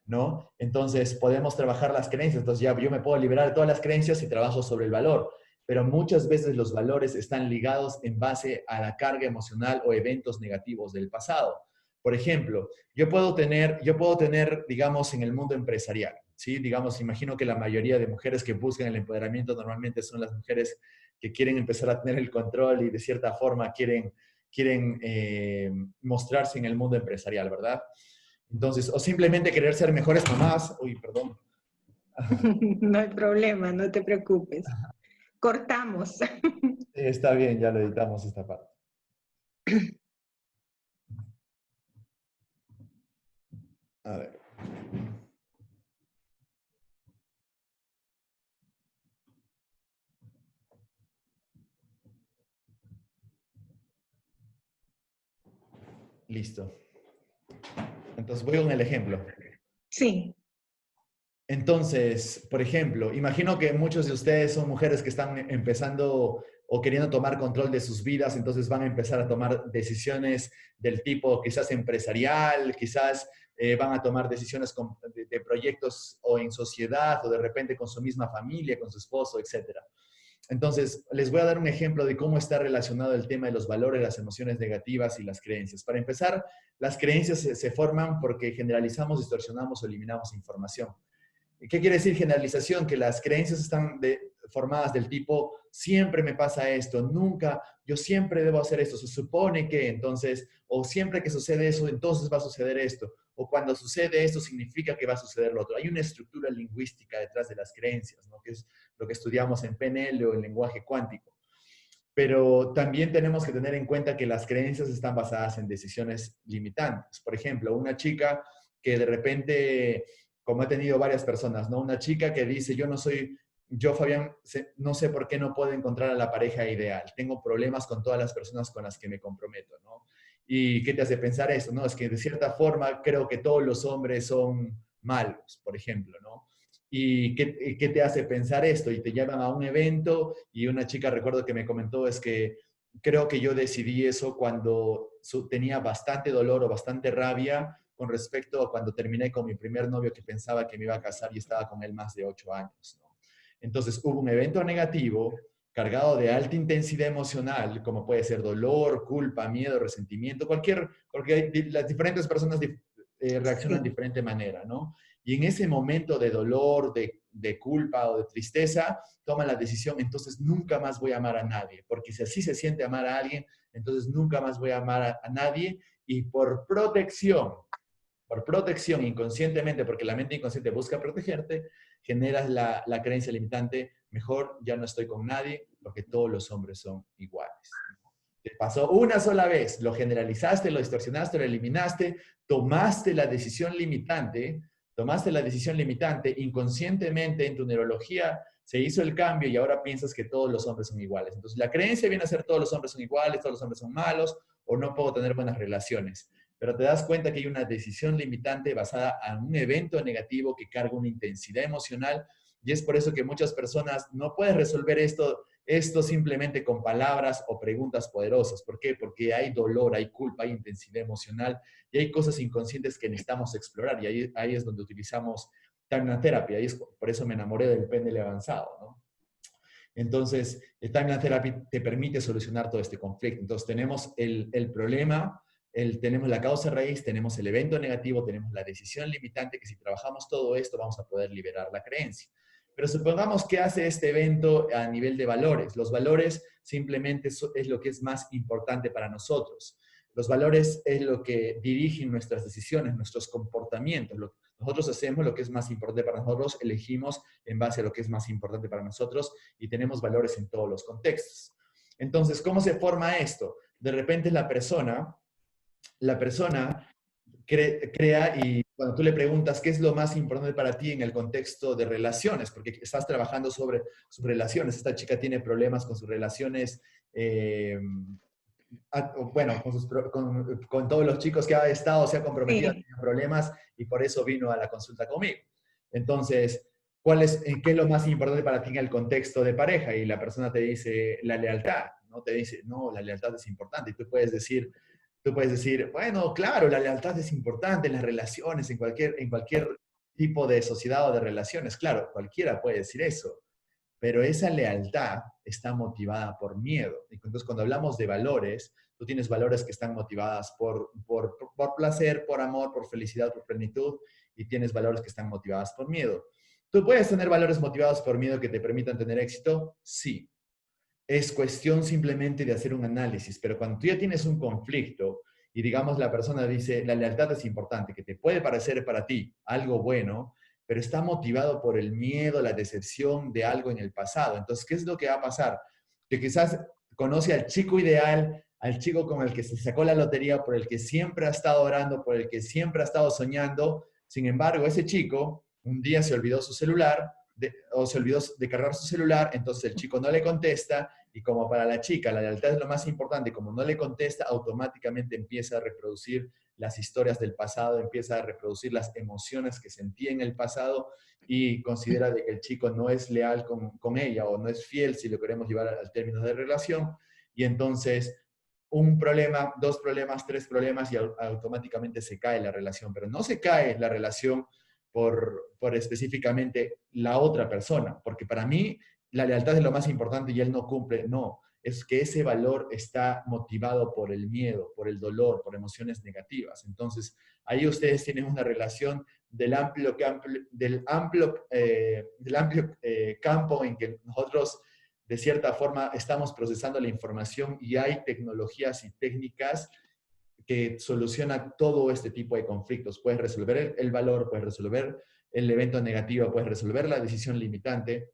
¿no? Entonces, podemos trabajar las creencias. Entonces, ya yo me puedo liberar de todas las creencias y trabajo sobre el valor. Pero muchas veces los valores están ligados en base a la carga emocional o eventos negativos del pasado. Por ejemplo, yo puedo tener, digamos, en el mundo empresarial, ¿sí? Digamos, imagino que la mayoría de mujeres que buscan el empoderamiento normalmente son las mujeres que quieren empezar a tener el control y de cierta forma quieren mostrarse en el mundo empresarial, ¿verdad? Entonces, o simplemente querer ser mejores mamás. Uy, perdón. No hay problema, no te preocupes. Cortamos. Está bien, ya lo editamos esta parte. A ver. Listo. Entonces voy con el ejemplo. Sí, Entonces, por ejemplo, imagino que muchos de ustedes son mujeres que están empezando o queriendo tomar control de sus vidas, entonces van a empezar a tomar decisiones del tipo quizás empresarial, quizás van a tomar decisiones de proyectos o en sociedad o de repente con su misma familia, con su esposo, etcétera. Entonces, les voy a dar un ejemplo de cómo está relacionado el tema de los valores, las emociones negativas y las creencias. Para empezar, las creencias se forman porque generalizamos, distorsionamos o eliminamos información. ¿Qué quiere decir generalización? Que las creencias están formadas del tipo, siempre me pasa esto, nunca, yo siempre debo hacer esto, se supone que entonces, o siempre que sucede eso, entonces va a suceder esto, o cuando sucede esto significa que va a suceder lo otro. Hay una estructura lingüística detrás de las creencias, ¿no? Que es lo que estudiamos en PNL o en lenguaje cuántico. Pero también tenemos que tener en cuenta que las creencias están basadas en decisiones limitantes. Por ejemplo, una chica que de repente, como he tenido varias personas, ¿no? Una chica que dice, yo Fabián, no sé por qué no puedo encontrar a la pareja ideal. Tengo problemas con todas las personas con las que me comprometo, ¿no? ¿Y qué te hace pensar eso? No, es que de cierta forma creo que todos los hombres son malos, por ejemplo, ¿no? ¿Y qué te hace pensar esto? Y te llaman a un evento y una chica, recuerdo que me comentó, es que creo que yo decidí eso cuando tenía bastante dolor o bastante rabia con respecto a cuando terminé con mi primer novio que pensaba que me iba a casar y estaba con él más de 8 años, ¿no? Entonces hubo un evento negativo cargado de alta intensidad emocional, como puede ser dolor, culpa, miedo, resentimiento, porque las diferentes personas reaccionan de Sí. diferente manera, ¿no? Y en ese momento de dolor, de culpa o de tristeza, toman la decisión, entonces nunca más voy a amar a nadie, porque si así se siente amar a alguien, entonces nunca más voy a amar a nadie y por protección inconscientemente, porque la mente inconsciente busca protegerte, generas la creencia limitante, mejor ya no estoy con nadie porque todos los hombres son iguales. Te pasó una sola vez, lo generalizaste, lo distorsionaste, lo eliminaste, tomaste la decisión limitante, inconscientemente en tu neurología se hizo el cambio y ahora piensas que todos los hombres son iguales. Entonces la creencia viene a ser todos los hombres son iguales, todos los hombres son malos o no puedo tener buenas relaciones. Pero te das cuenta que hay una decisión limitante basada en un evento negativo que carga una intensidad emocional y es por eso que muchas personas no pueden resolver esto simplemente con palabras o preguntas poderosas. ¿Por qué? Porque hay dolor, hay culpa, hay intensidad emocional y hay cosas inconscientes que necesitamos explorar. Y ahí es donde utilizamos Timeline Therapy. Por eso me enamoré del PNL avanzado, ¿no? Entonces, el Timeline Therapy te permite solucionar todo este conflicto. Entonces, tenemos el problema, tenemos la causa raíz, tenemos el evento negativo, tenemos la decisión limitante, que si trabajamos todo esto vamos a poder liberar la creencia. Pero supongamos que hace este evento a nivel de valores. Los valores simplemente es lo que es más importante para nosotros. Los valores es lo que dirigen nuestras decisiones, nuestros comportamientos. Nosotros hacemos lo que es más importante para nosotros, elegimos en base a lo que es más importante para nosotros y tenemos valores en todos los contextos. Entonces, ¿cómo se forma esto? De repente la persona crea y cuando tú le preguntas qué es lo más importante para ti en el contexto de relaciones, porque estás trabajando sobre sus relaciones, esta chica tiene problemas con sus relaciones, bueno, con todos los chicos que ha estado, se ha comprometido, ha Sí. tenido problemas y por eso vino a la consulta conmigo. Entonces, ¿qué es lo más importante para ti en el contexto de pareja? Y la persona te dice la lealtad, ¿no? Te dice, no, la lealtad es importante. Y tú puedes decir, bueno, claro, la lealtad es importante en las relaciones, en cualquier tipo de sociedad o de relaciones. Claro, cualquiera puede decir eso, pero esa lealtad está motivada por miedo. Entonces, cuando hablamos de valores, tú tienes valores que están motivadas por placer, por amor, por felicidad, por plenitud, y tienes valores que están motivadas por miedo. ¿Tú puedes tener valores motivados por miedo que te permitan tener éxito? Sí. Es cuestión simplemente de hacer un análisis, pero cuando tú ya tienes un conflicto y digamos la persona dice, la lealtad es importante, que te puede parecer para ti algo bueno, pero está motivado por el miedo, la decepción de algo en el pasado. Entonces, ¿qué es lo que va a pasar? Que quizás conoce al chico ideal, al chico con el que se sacó la lotería, por el que siempre ha estado orando, por el que siempre ha estado soñando. Sin embargo, ese chico un día se olvidó su celular o se olvidó de cargar su celular, entonces el chico no le contesta y como para la chica la lealtad es lo más importante, como no le contesta, automáticamente empieza a reproducir las historias del pasado, empieza a reproducir las emociones que sentía en el pasado y considera de que el chico no es leal con ella o no es fiel, si lo queremos llevar al término de relación, y entonces un problema, dos problemas, tres problemas y automáticamente se cae la relación, pero no se cae la relación por específicamente la otra persona, porque para mí la lealtad es lo más importante y él no cumple. No, es que ese valor está motivado por el miedo, por el dolor, por emociones negativas. Entonces, ahí ustedes tienen una relación del amplio campo en que nosotros, de cierta forma, estamos procesando la información y hay tecnologías y técnicas que solucionan todo este tipo de conflictos. Puedes resolver el valor, puedes resolver el evento negativo, puedes resolver la decisión limitante,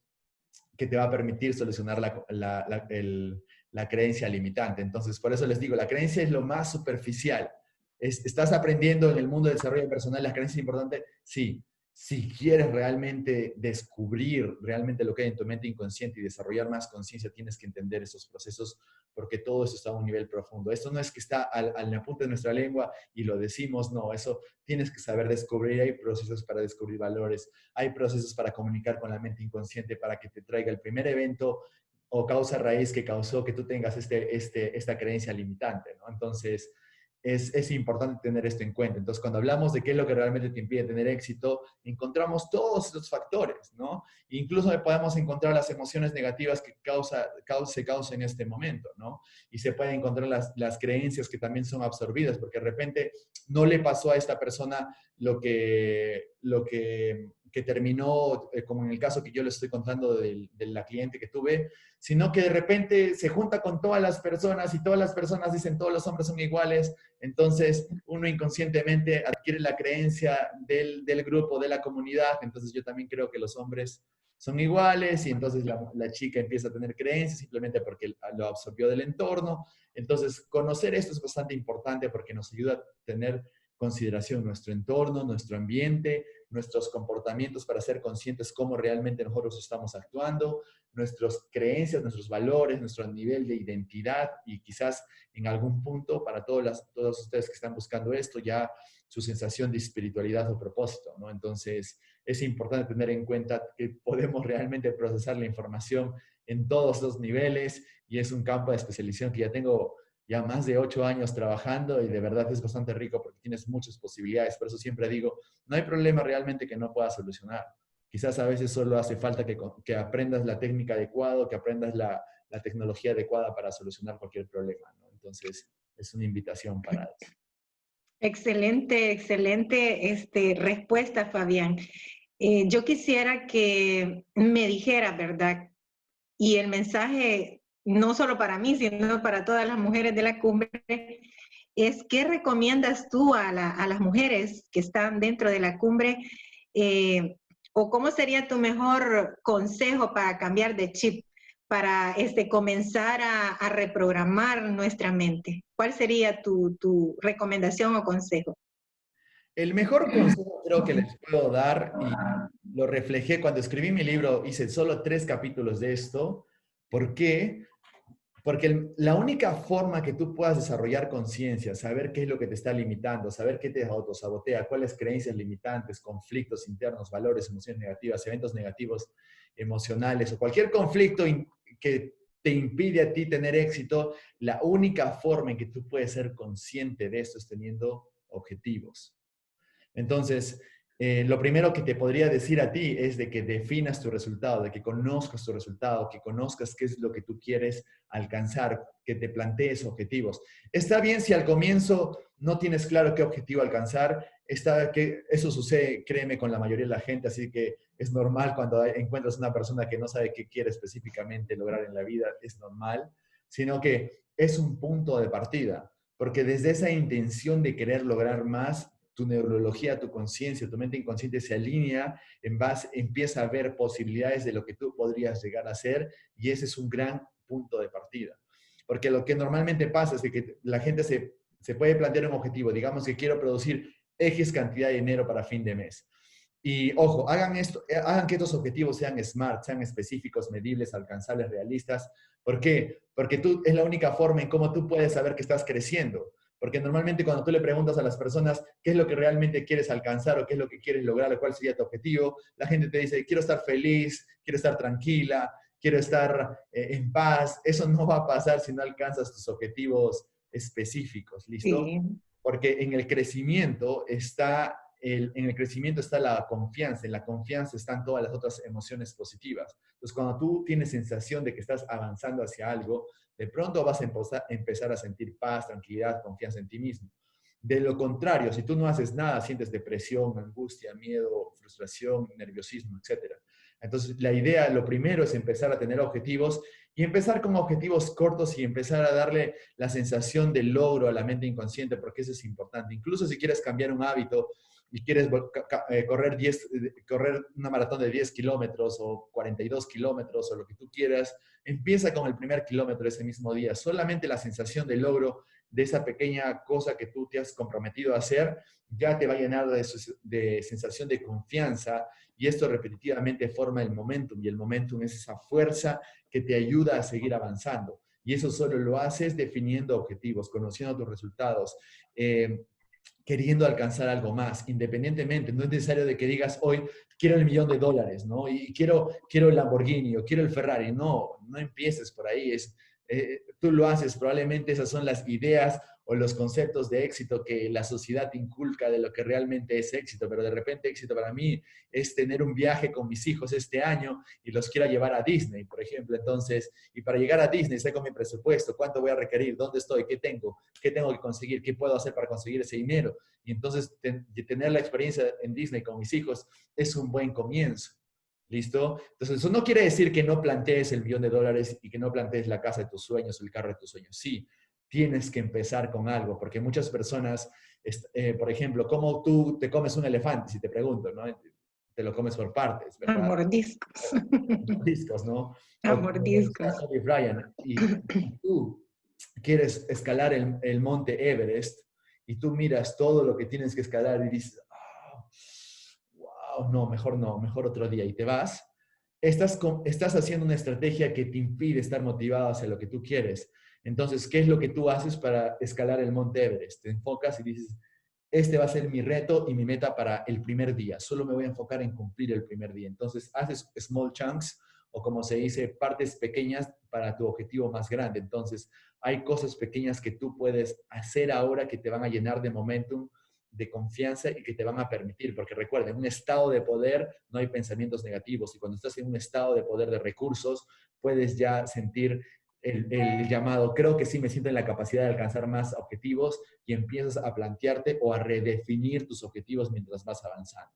que te va a permitir solucionar la creencia limitante. Entonces, por eso les digo, la creencia es lo más superficial. ¿Estás aprendiendo en el mundo del desarrollo personal la creencia importante? Sí. Si quieres realmente descubrir realmente lo que hay en tu mente inconsciente y desarrollar más conciencia, tienes que entender esos procesos porque todo eso está a un nivel profundo. Esto no es que está a la punta de nuestra lengua y lo decimos, no, eso tienes que saber descubrir. Hay procesos para descubrir valores, hay procesos para comunicar con la mente inconsciente para que te traiga el primer evento o causa raíz que causó que tú tengas esta creencia limitante, ¿no? Entonces, es importante tener esto en cuenta. Entonces, cuando hablamos de qué es lo que realmente te impide tener éxito, encontramos todos estos factores, ¿no? Incluso podemos encontrar las emociones negativas que se causan en este momento, ¿no? Y se pueden encontrar las creencias que también son absorbidas, porque de repente no le pasó a esta persona que terminó, como en el caso que yo le estoy contando de la cliente que tuve, sino que de repente se junta con todas las personas y todas las personas dicen todos los hombres son iguales, entonces uno inconscientemente adquiere la creencia del grupo, de la comunidad, entonces yo también creo que los hombres son iguales y entonces la chica empieza a tener creencias simplemente porque lo absorbió del entorno. Entonces, conocer esto es bastante importante porque nos ayuda a tener consideración nuestro entorno, nuestro ambiente, nuestros comportamientos para ser conscientes cómo realmente nosotros estamos actuando, nuestras creencias, nuestros valores, nuestro nivel de identidad y quizás en algún punto para todos ustedes que están buscando esto, ya su sensación de espiritualidad o propósito, ¿no? Entonces, es importante tener en cuenta que podemos realmente procesar la información en todos los niveles y es un campo de especialización que ya tengo ya más de 8 años trabajando y de verdad es bastante rico porque tienes muchas posibilidades. Por eso siempre digo, no hay problema realmente que no puedas solucionar. Quizás a veces solo hace falta que aprendas la técnica adecuada, que aprendas la tecnología adecuada para solucionar cualquier problema, ¿no? Entonces, es una invitación para eso. Excelente, excelente respuesta, Fabián. Yo quisiera que me dijera, ¿verdad? Y el mensaje, no solo para mí, sino para todas las mujeres de la cumbre, es ¿qué recomiendas tú a las mujeres que están dentro de la cumbre? ¿O cómo sería tu mejor consejo para cambiar de chip, para comenzar a reprogramar nuestra mente? ¿Cuál sería tu recomendación o consejo? El mejor consejo creo que les puedo dar, y lo reflejé cuando escribí mi libro, hice solo 3 capítulos de esto. ¿Por qué? Porque la única forma que tú puedas desarrollar conciencia, saber qué es lo que te está limitando, saber qué te autosabotea, cuáles creencias limitantes, conflictos internos, valores, emociones negativas, eventos negativos emocionales o cualquier conflicto que te impide a ti tener éxito, la única forma en que tú puedes ser consciente de esto es teniendo objetivos. Entonces, lo primero que te podría decir a ti es de que definas tu resultado, de que conozcas tu resultado, que conozcas qué es lo que tú quieres alcanzar, que te plantees objetivos. Está bien si al comienzo no tienes claro qué objetivo alcanzar, eso sucede, créeme, con la mayoría de la gente, así que es normal cuando encuentras una persona que no sabe qué quiere específicamente lograr en la vida, es normal, sino que es un punto de partida, porque desde esa intención de querer lograr más, tu neurología, tu conciencia, tu mente inconsciente se alinea empieza a ver posibilidades de lo que tú podrías llegar a ser y ese es un gran punto de partida. Porque lo que normalmente pasa es que la gente se puede plantear un objetivo, digamos que quiero producir X cantidad de dinero para fin de mes. Y ojo, hagan que estos objetivos sean SMART, sean específicos, medibles, alcanzables, realistas. ¿Por qué? Porque es la única forma en cómo tú puedes saber que estás creciendo. Porque normalmente cuando tú le preguntas a las personas qué es lo que realmente quieres alcanzar o qué es lo que quieres lograr o cuál sería tu objetivo, la gente te dice, quiero estar feliz, quiero estar tranquila, quiero estar en paz. Eso no va a pasar si no alcanzas tus objetivos específicos, ¿listo? Sí. Porque en el crecimiento está en el crecimiento está la confianza, en la confianza están todas las otras emociones positivas. Entonces, cuando tú tienes sensación de que estás avanzando hacia algo, de pronto vas a empezar a sentir paz, tranquilidad, confianza en ti mismo. De lo contrario, si tú no haces nada, sientes depresión, angustia, miedo, frustración, nerviosismo, etcétera. Entonces, la idea, lo primero es empezar a tener objetivos y empezar con objetivos cortos y empezar a darle la sensación de logro a la mente inconsciente, porque eso es importante. Incluso si quieres cambiar un hábito y quieres correr una maratón de 10 kilómetros o 42 kilómetros o lo que tú quieras, empieza con el primer kilómetro ese mismo día. Solamente la sensación de logro de esa pequeña cosa que tú te has comprometido a hacer ya te va a llenar de sensación de confianza, y esto repetitivamente forma el momentum, y el momentum es esa fuerza que te ayuda a seguir avanzando. Y eso solo lo haces definiendo objetivos, conociendo tus resultados, queriendo alcanzar algo más, independientemente. No es necesario de que digas hoy quiero $1.000.000, ¿no? Y quiero el Lamborghini o quiero el Ferrari. No, no empieces por ahí. Tú lo haces, probablemente esas son las ideas o los conceptos de éxito que la sociedad inculca de lo que realmente es éxito, pero de repente éxito para mí es tener un viaje con mis hijos este año y los quiero llevar a Disney, por ejemplo. Entonces, y para llegar a Disney sé con mi presupuesto, cuánto voy a requerir, dónde estoy, qué tengo que conseguir, qué puedo hacer para conseguir ese dinero. Y entonces tener la experiencia en Disney con mis hijos es un buen comienzo. ¿Listo? Entonces, eso no quiere decir que no plantees el $1.000.000 y que no plantees la casa de tus sueños o el carro de tus sueños. Sí, tienes que empezar con algo, porque muchas personas, por ejemplo, ¿cómo tú te comes un elefante? Si te pregunto, ¿no? Te lo comes por partes, A ¿verdad? mordiscos. Discos, ¿no? A O como decía mordiscos. Kobe Bryant, y tú quieres escalar el monte Everest y tú miras todo lo que tienes que escalar y dices, wow, no, mejor otro día, y te vas, estás haciendo una estrategia que te impide estar motivado hacia lo que tú quieres. Entonces, ¿qué es lo que tú haces para escalar el monte Everest? Te enfocas y dices, este va a ser mi reto y mi meta para el primer día. Solo me voy a enfocar en cumplir el primer día. Entonces, haces small chunks, o como se dice, partes pequeñas para tu objetivo más grande. Entonces, hay cosas pequeñas que tú puedes hacer ahora que te van a llenar de momentum, de confianza, y que te van a permitir, porque recuerda, en un estado de poder no hay pensamientos negativos, y cuando estás en un estado de poder de recursos, puedes ya sentir el llamado, creo que sí me siento en la capacidad de alcanzar más objetivos, y empiezas a plantearte o a redefinir tus objetivos mientras vas avanzando.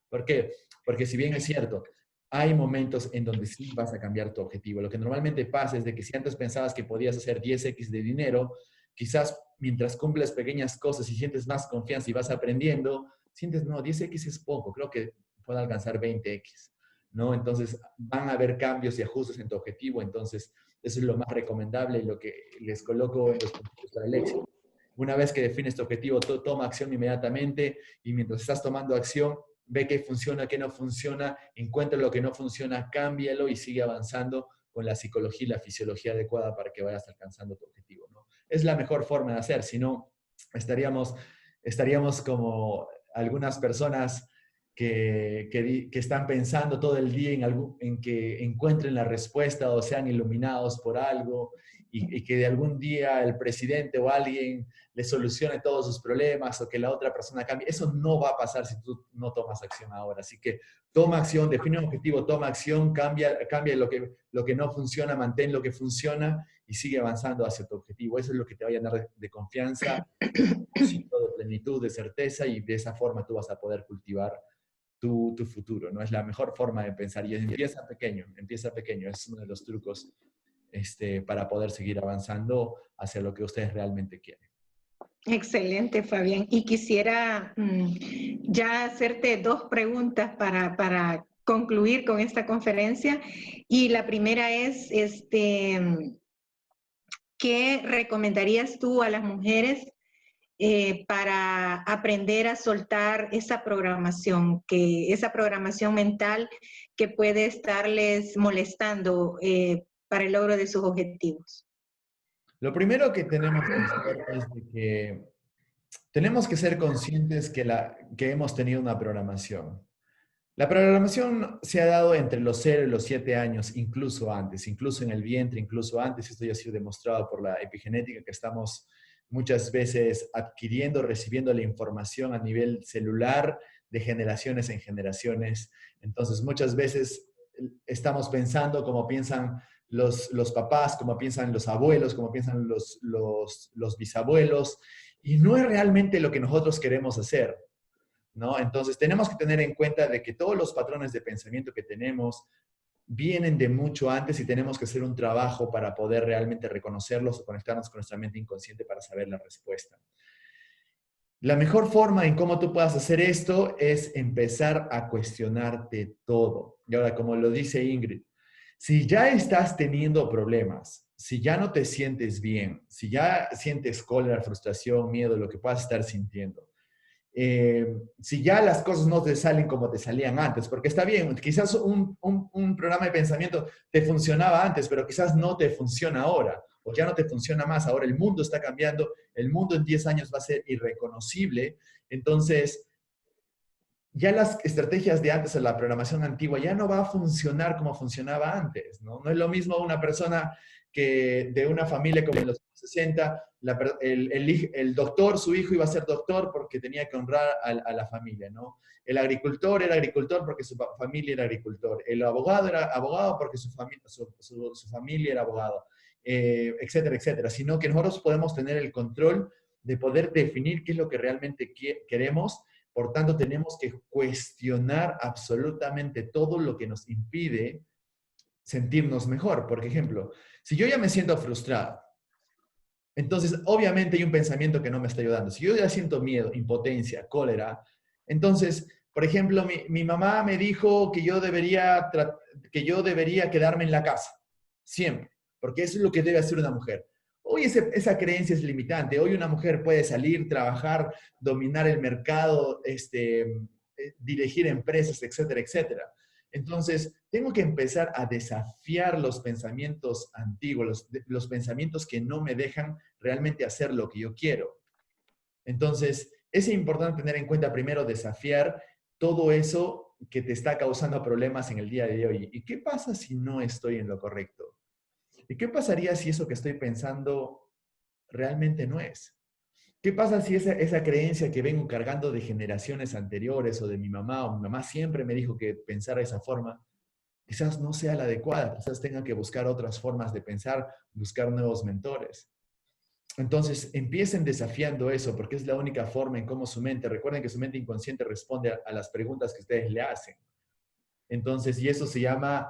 ¿Por qué? Porque si bien es cierto, hay momentos en donde sí vas a cambiar tu objetivo. Lo que normalmente pasa es de que si antes pensabas que podías hacer 10x de dinero, quizás mientras cumples pequeñas cosas y sientes más confianza y vas aprendiendo, sientes, no, 10x es poco, creo que puedo alcanzar 20x, ¿no? Entonces van a haber cambios y ajustes en tu objetivo. Entonces eso es lo más recomendable y lo que les coloco en los principios para el éxito. Una vez que defines tu objetivo, toma acción inmediatamente, y mientras estás tomando acción, ve qué funciona, qué no funciona, encuentra lo que no funciona, cámbialo y sigue avanzando con la psicología y la fisiología adecuada para que vayas alcanzando tu objetivo, ¿no? Es la mejor forma de hacer, si no, estaríamos como algunas personas que están pensando todo el día en que encuentren la respuesta o sean iluminados por algo, y que de algún día el presidente o alguien le solucione todos sus problemas o que la otra persona cambie. Eso no va a pasar si tú no tomas acción ahora. Así que toma acción, define un objetivo, toma acción, cambia lo que no funciona, mantén lo que funciona y sigue avanzando hacia tu objetivo. Eso es lo que te va a llenar de confianza, de plenitud, de certeza, y de esa forma tú vas a poder cultivar tu futuro, ¿no? Es la mejor forma de pensar, y empieza pequeño, es uno de los trucos para poder seguir avanzando hacia lo que ustedes realmente quieren. Excelente, Fabián. Y quisiera ya hacerte dos preguntas para concluir con esta conferencia. Y la primera es, ¿qué recomendarías tú a las mujeres para aprender a soltar esa programación mental que puede estarles molestando para el logro de sus objetivos? Lo primero que tenemos que hacer es de que tenemos que ser conscientes que hemos tenido una programación. La programación se ha dado entre los 0 y los 7 años, incluso antes, incluso en el vientre, incluso antes. Esto ya ha sido demostrado por la epigenética, que estamos muchas veces adquiriendo, recibiendo la información a nivel celular de generaciones en generaciones. Entonces, muchas veces estamos pensando como piensan los papás, como piensan los abuelos, como piensan los bisabuelos, y no es realmente lo que nosotros queremos hacer, ¿no? Entonces, tenemos que tener en cuenta de que todos los patrones de pensamiento que tenemos vienen de mucho antes y tenemos que hacer un trabajo para poder realmente reconocerlos o conectarnos con nuestra mente inconsciente para saber la respuesta. La mejor forma en cómo tú puedas hacer esto es empezar a cuestionarte todo. Y ahora, como lo dice Ingrid, si ya estás teniendo problemas, si ya no te sientes bien, si ya sientes cólera, frustración, miedo, lo que puedas estar sintiendo, si ya las cosas no te salen como te salían antes, porque está bien, quizás un programa de pensamiento te funcionaba antes, pero quizás no te funciona ahora, o ya no te funciona más, ahora el mundo está cambiando, el mundo en 10 años va a ser irreconocible, entonces ya las estrategias de antes, en la programación antigua, ya no va a funcionar como funcionaba antes, ¿no? No es lo mismo una persona que de una familia como en los 60, el doctor, su hijo iba a ser doctor porque tenía que honrar a la familia, ¿no? El agricultor era agricultor porque su familia era agricultor. El abogado era abogado porque su familia era abogado, etcétera, etcétera. Sino que nosotros podemos tener el control de poder definir qué es lo que realmente queremos. Por tanto, tenemos que cuestionar absolutamente todo lo que nos impide sentirnos mejor. Por ejemplo, si yo ya me siento frustrado, entonces obviamente hay un pensamiento que no me está ayudando. Si yo ya siento miedo, impotencia, cólera, entonces, por ejemplo, mi mamá me dijo que yo debería quedarme en la casa, siempre, porque eso es lo que debe hacer una mujer. Hoy esa creencia es limitante. Hoy una mujer puede salir, trabajar, dominar el mercado, dirigir empresas, etcétera, etcétera. Entonces, tengo que empezar a desafiar los pensamientos antiguos, los pensamientos que no me dejan realmente hacer lo que yo quiero. Entonces, es importante tener en cuenta primero desafiar todo eso que te está causando problemas en el día de hoy. ¿Y qué pasa si no estoy en lo correcto? ¿Y qué pasaría si eso que estoy pensando realmente no es? ¿Qué pasa si esa creencia que vengo cargando de generaciones anteriores o de mi mamá siempre me dijo que pensara de esa forma, quizás no sea la adecuada, quizás tenga que buscar otras formas de pensar, buscar nuevos mentores? Entonces, empiecen desafiando eso, porque es la única forma en cómo su mente, recuerden que su mente inconsciente responde a las preguntas que ustedes le hacen. Entonces, y eso se llama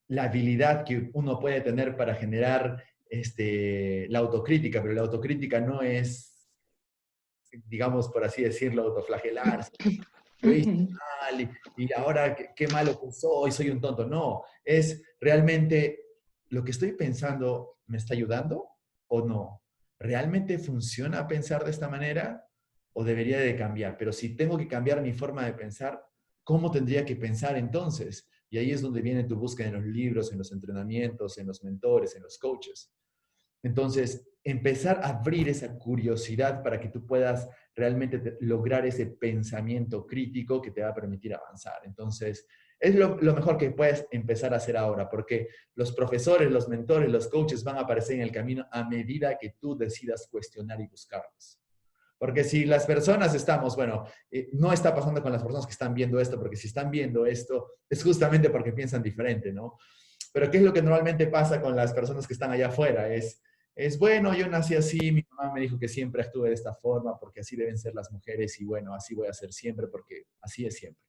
la habilidad que uno puede tener para generar la autocrítica, pero la autocrítica no es, digamos, por así decirlo, autoflagelarse. Lo hice mal y ahora qué malo que soy un tonto. No, es realmente lo que estoy pensando, ¿me está ayudando o no? ¿Realmente funciona pensar de esta manera o debería de cambiar? Pero si tengo que cambiar mi forma de pensar, ¿cómo tendría que pensar entonces? Y ahí es donde viene tu búsqueda en los libros, en los entrenamientos, en los mentores, en los coaches. Entonces, empezar a abrir esa curiosidad para que tú puedas realmente lograr ese pensamiento crítico que te va a permitir avanzar. Entonces, es lo mejor que puedes empezar a hacer ahora, porque los profesores, los mentores, los coaches van a aparecer en el camino a medida que tú decidas cuestionar y buscarlos. Porque si las personas estamos, bueno, no está pasando con las personas que están viendo esto, porque si están viendo esto es justamente porque piensan diferente, ¿no? Pero ¿qué es lo que normalmente pasa con las personas que están allá afuera? Bueno, yo nací así, mi mamá me dijo que siempre actúe de esta forma porque así deben ser las mujeres y bueno, así voy a ser siempre porque así es siempre.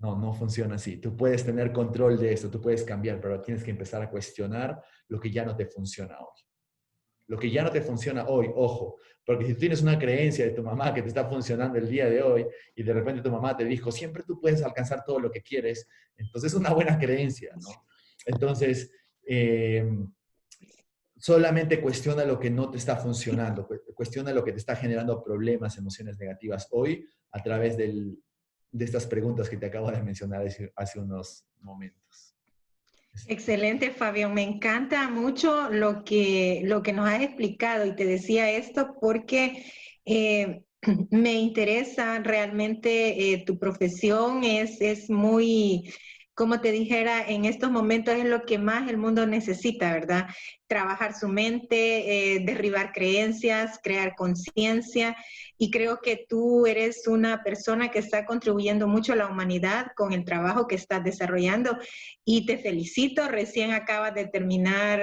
No, no funciona así. Tú puedes tener control de esto, tú puedes cambiar, pero tienes que empezar a cuestionar lo que ya no te funciona hoy. Lo que ya no te funciona hoy, ojo, porque si tú tienes una creencia de tu mamá que te está funcionando el día de hoy y de repente tu mamá te dijo, siempre tú puedes alcanzar todo lo que quieres, entonces es una buena creencia, ¿no? Entonces, solamente cuestiona lo que no te está funcionando, cuestiona lo que te está generando problemas, emociones negativas hoy a través de estas preguntas que te acabo de mencionar hace unos momentos. Excelente, Fabián. Me encanta mucho lo que nos has explicado y te decía esto porque me interesa realmente tu profesión, es muy, como te dijera, en estos momentos es lo que más el mundo necesita, ¿verdad? trabajar su mente, derribar creencias, crear conciencia. Y creo que tú eres una persona que está contribuyendo mucho a la humanidad con el trabajo que estás desarrollando. Y te felicito, recién acabas de terminar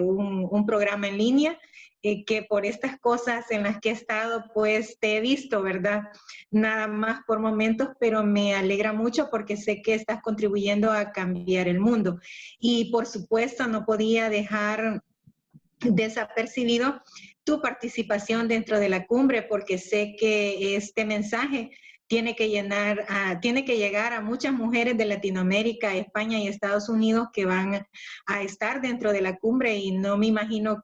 un programa en línea. Que por estas cosas en las que he estado, pues te he visto, ¿verdad? Nada más por momentos, pero me alegra mucho porque sé que estás contribuyendo a cambiar el mundo. Y por supuesto, no podía dejar desapercibido tu participación dentro de la cumbre, porque sé que este mensaje tiene que llegar a muchas mujeres de Latinoamérica, España y Estados Unidos que van a estar dentro de la cumbre, y no me imagino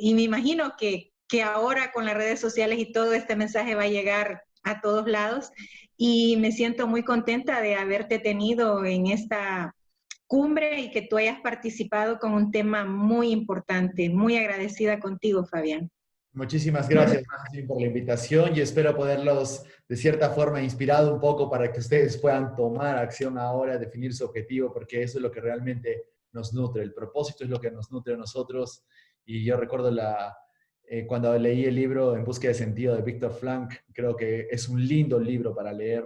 me imagino que ahora con las redes sociales y todo, este mensaje va a llegar a todos lados, y me siento muy contenta de haberte tenido en esta cumbre y que tú hayas participado con un tema muy importante. Muy agradecida contigo, Fabián. Muchísimas gracias por la invitación y espero poderlos de cierta forma inspirado un poco para que ustedes puedan tomar acción ahora, definir su objetivo, porque eso es lo que realmente nos nutre. El propósito es lo que nos nutre a nosotros. Y yo recuerdo cuando leí el libro En busca de sentido de Viktor Frankl, creo que es un lindo libro para leer.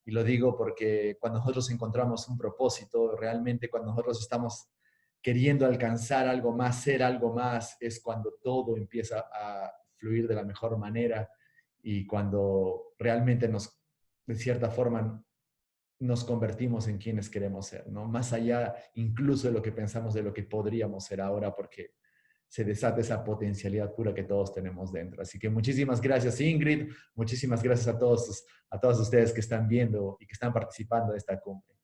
Y lo digo porque cuando nosotros encontramos un propósito, realmente cuando nosotros estamos queriendo alcanzar algo más, ser algo más, es cuando todo empieza a fluir de la mejor manera y cuando realmente de cierta forma, nos convertimos en quienes queremos ser, ¿no? Más allá incluso de lo que pensamos de lo que podríamos ser ahora, porque se desata esa potencialidad pura que todos tenemos dentro. Así que muchísimas gracias, Ingrid. Muchísimas gracias a todos ustedes que están viendo y que están participando de esta cumbre.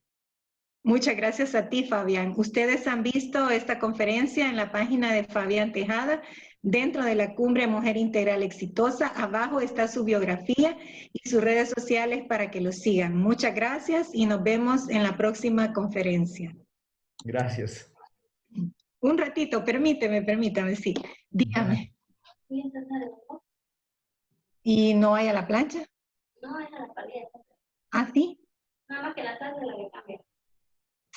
Muchas gracias a ti, Fabián. Ustedes han visto esta conferencia en la página de Fabián Tejada, dentro de la Cumbre Mujer Integral Exitosa. Abajo está su biografía y sus redes sociales para que lo sigan. Muchas gracias y nos vemos en la próxima conferencia. Gracias. Un ratito, permítame, sí. Dígame. ¿Y no hay a la plancha? No, es a la paleta. ¿Ah, sí? Nada más que la salsa la que cambia.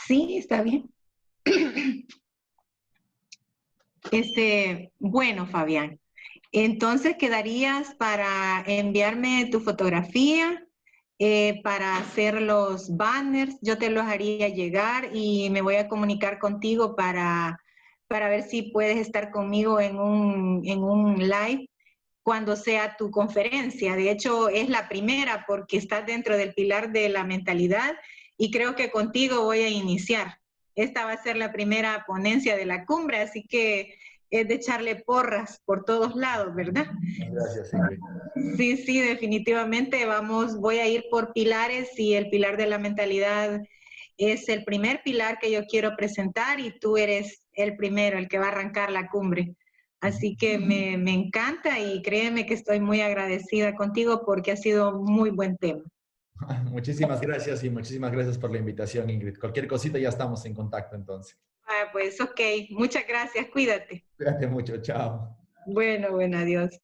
Sí, está bien. Bueno, Fabián, entonces quedarías para enviarme tu fotografía, para hacer los banners. Yo te los haría llegar y me voy a comunicar contigo para ver si puedes estar conmigo en un live cuando sea tu conferencia. De hecho, es la primera porque estás dentro del pilar de la mentalidad y creo que contigo voy a iniciar. Esta va a ser la primera ponencia de la cumbre, así que es de echarle porras por todos lados, ¿verdad? Gracias, Ingrid. Sí, definitivamente voy a ir por pilares y el pilar de la mentalidad es el primer pilar que yo quiero presentar y tú eres el primero, el que va a arrancar la cumbre. Así que me encanta y créeme que estoy muy agradecida contigo porque ha sido muy buen tema. Muchísimas gracias y muchísimas gracias por la invitación, Ingrid. Cualquier cosita ya estamos en contacto entonces. Pues ok, muchas gracias, cuídate. Cuídate mucho, chao. Bueno, adiós.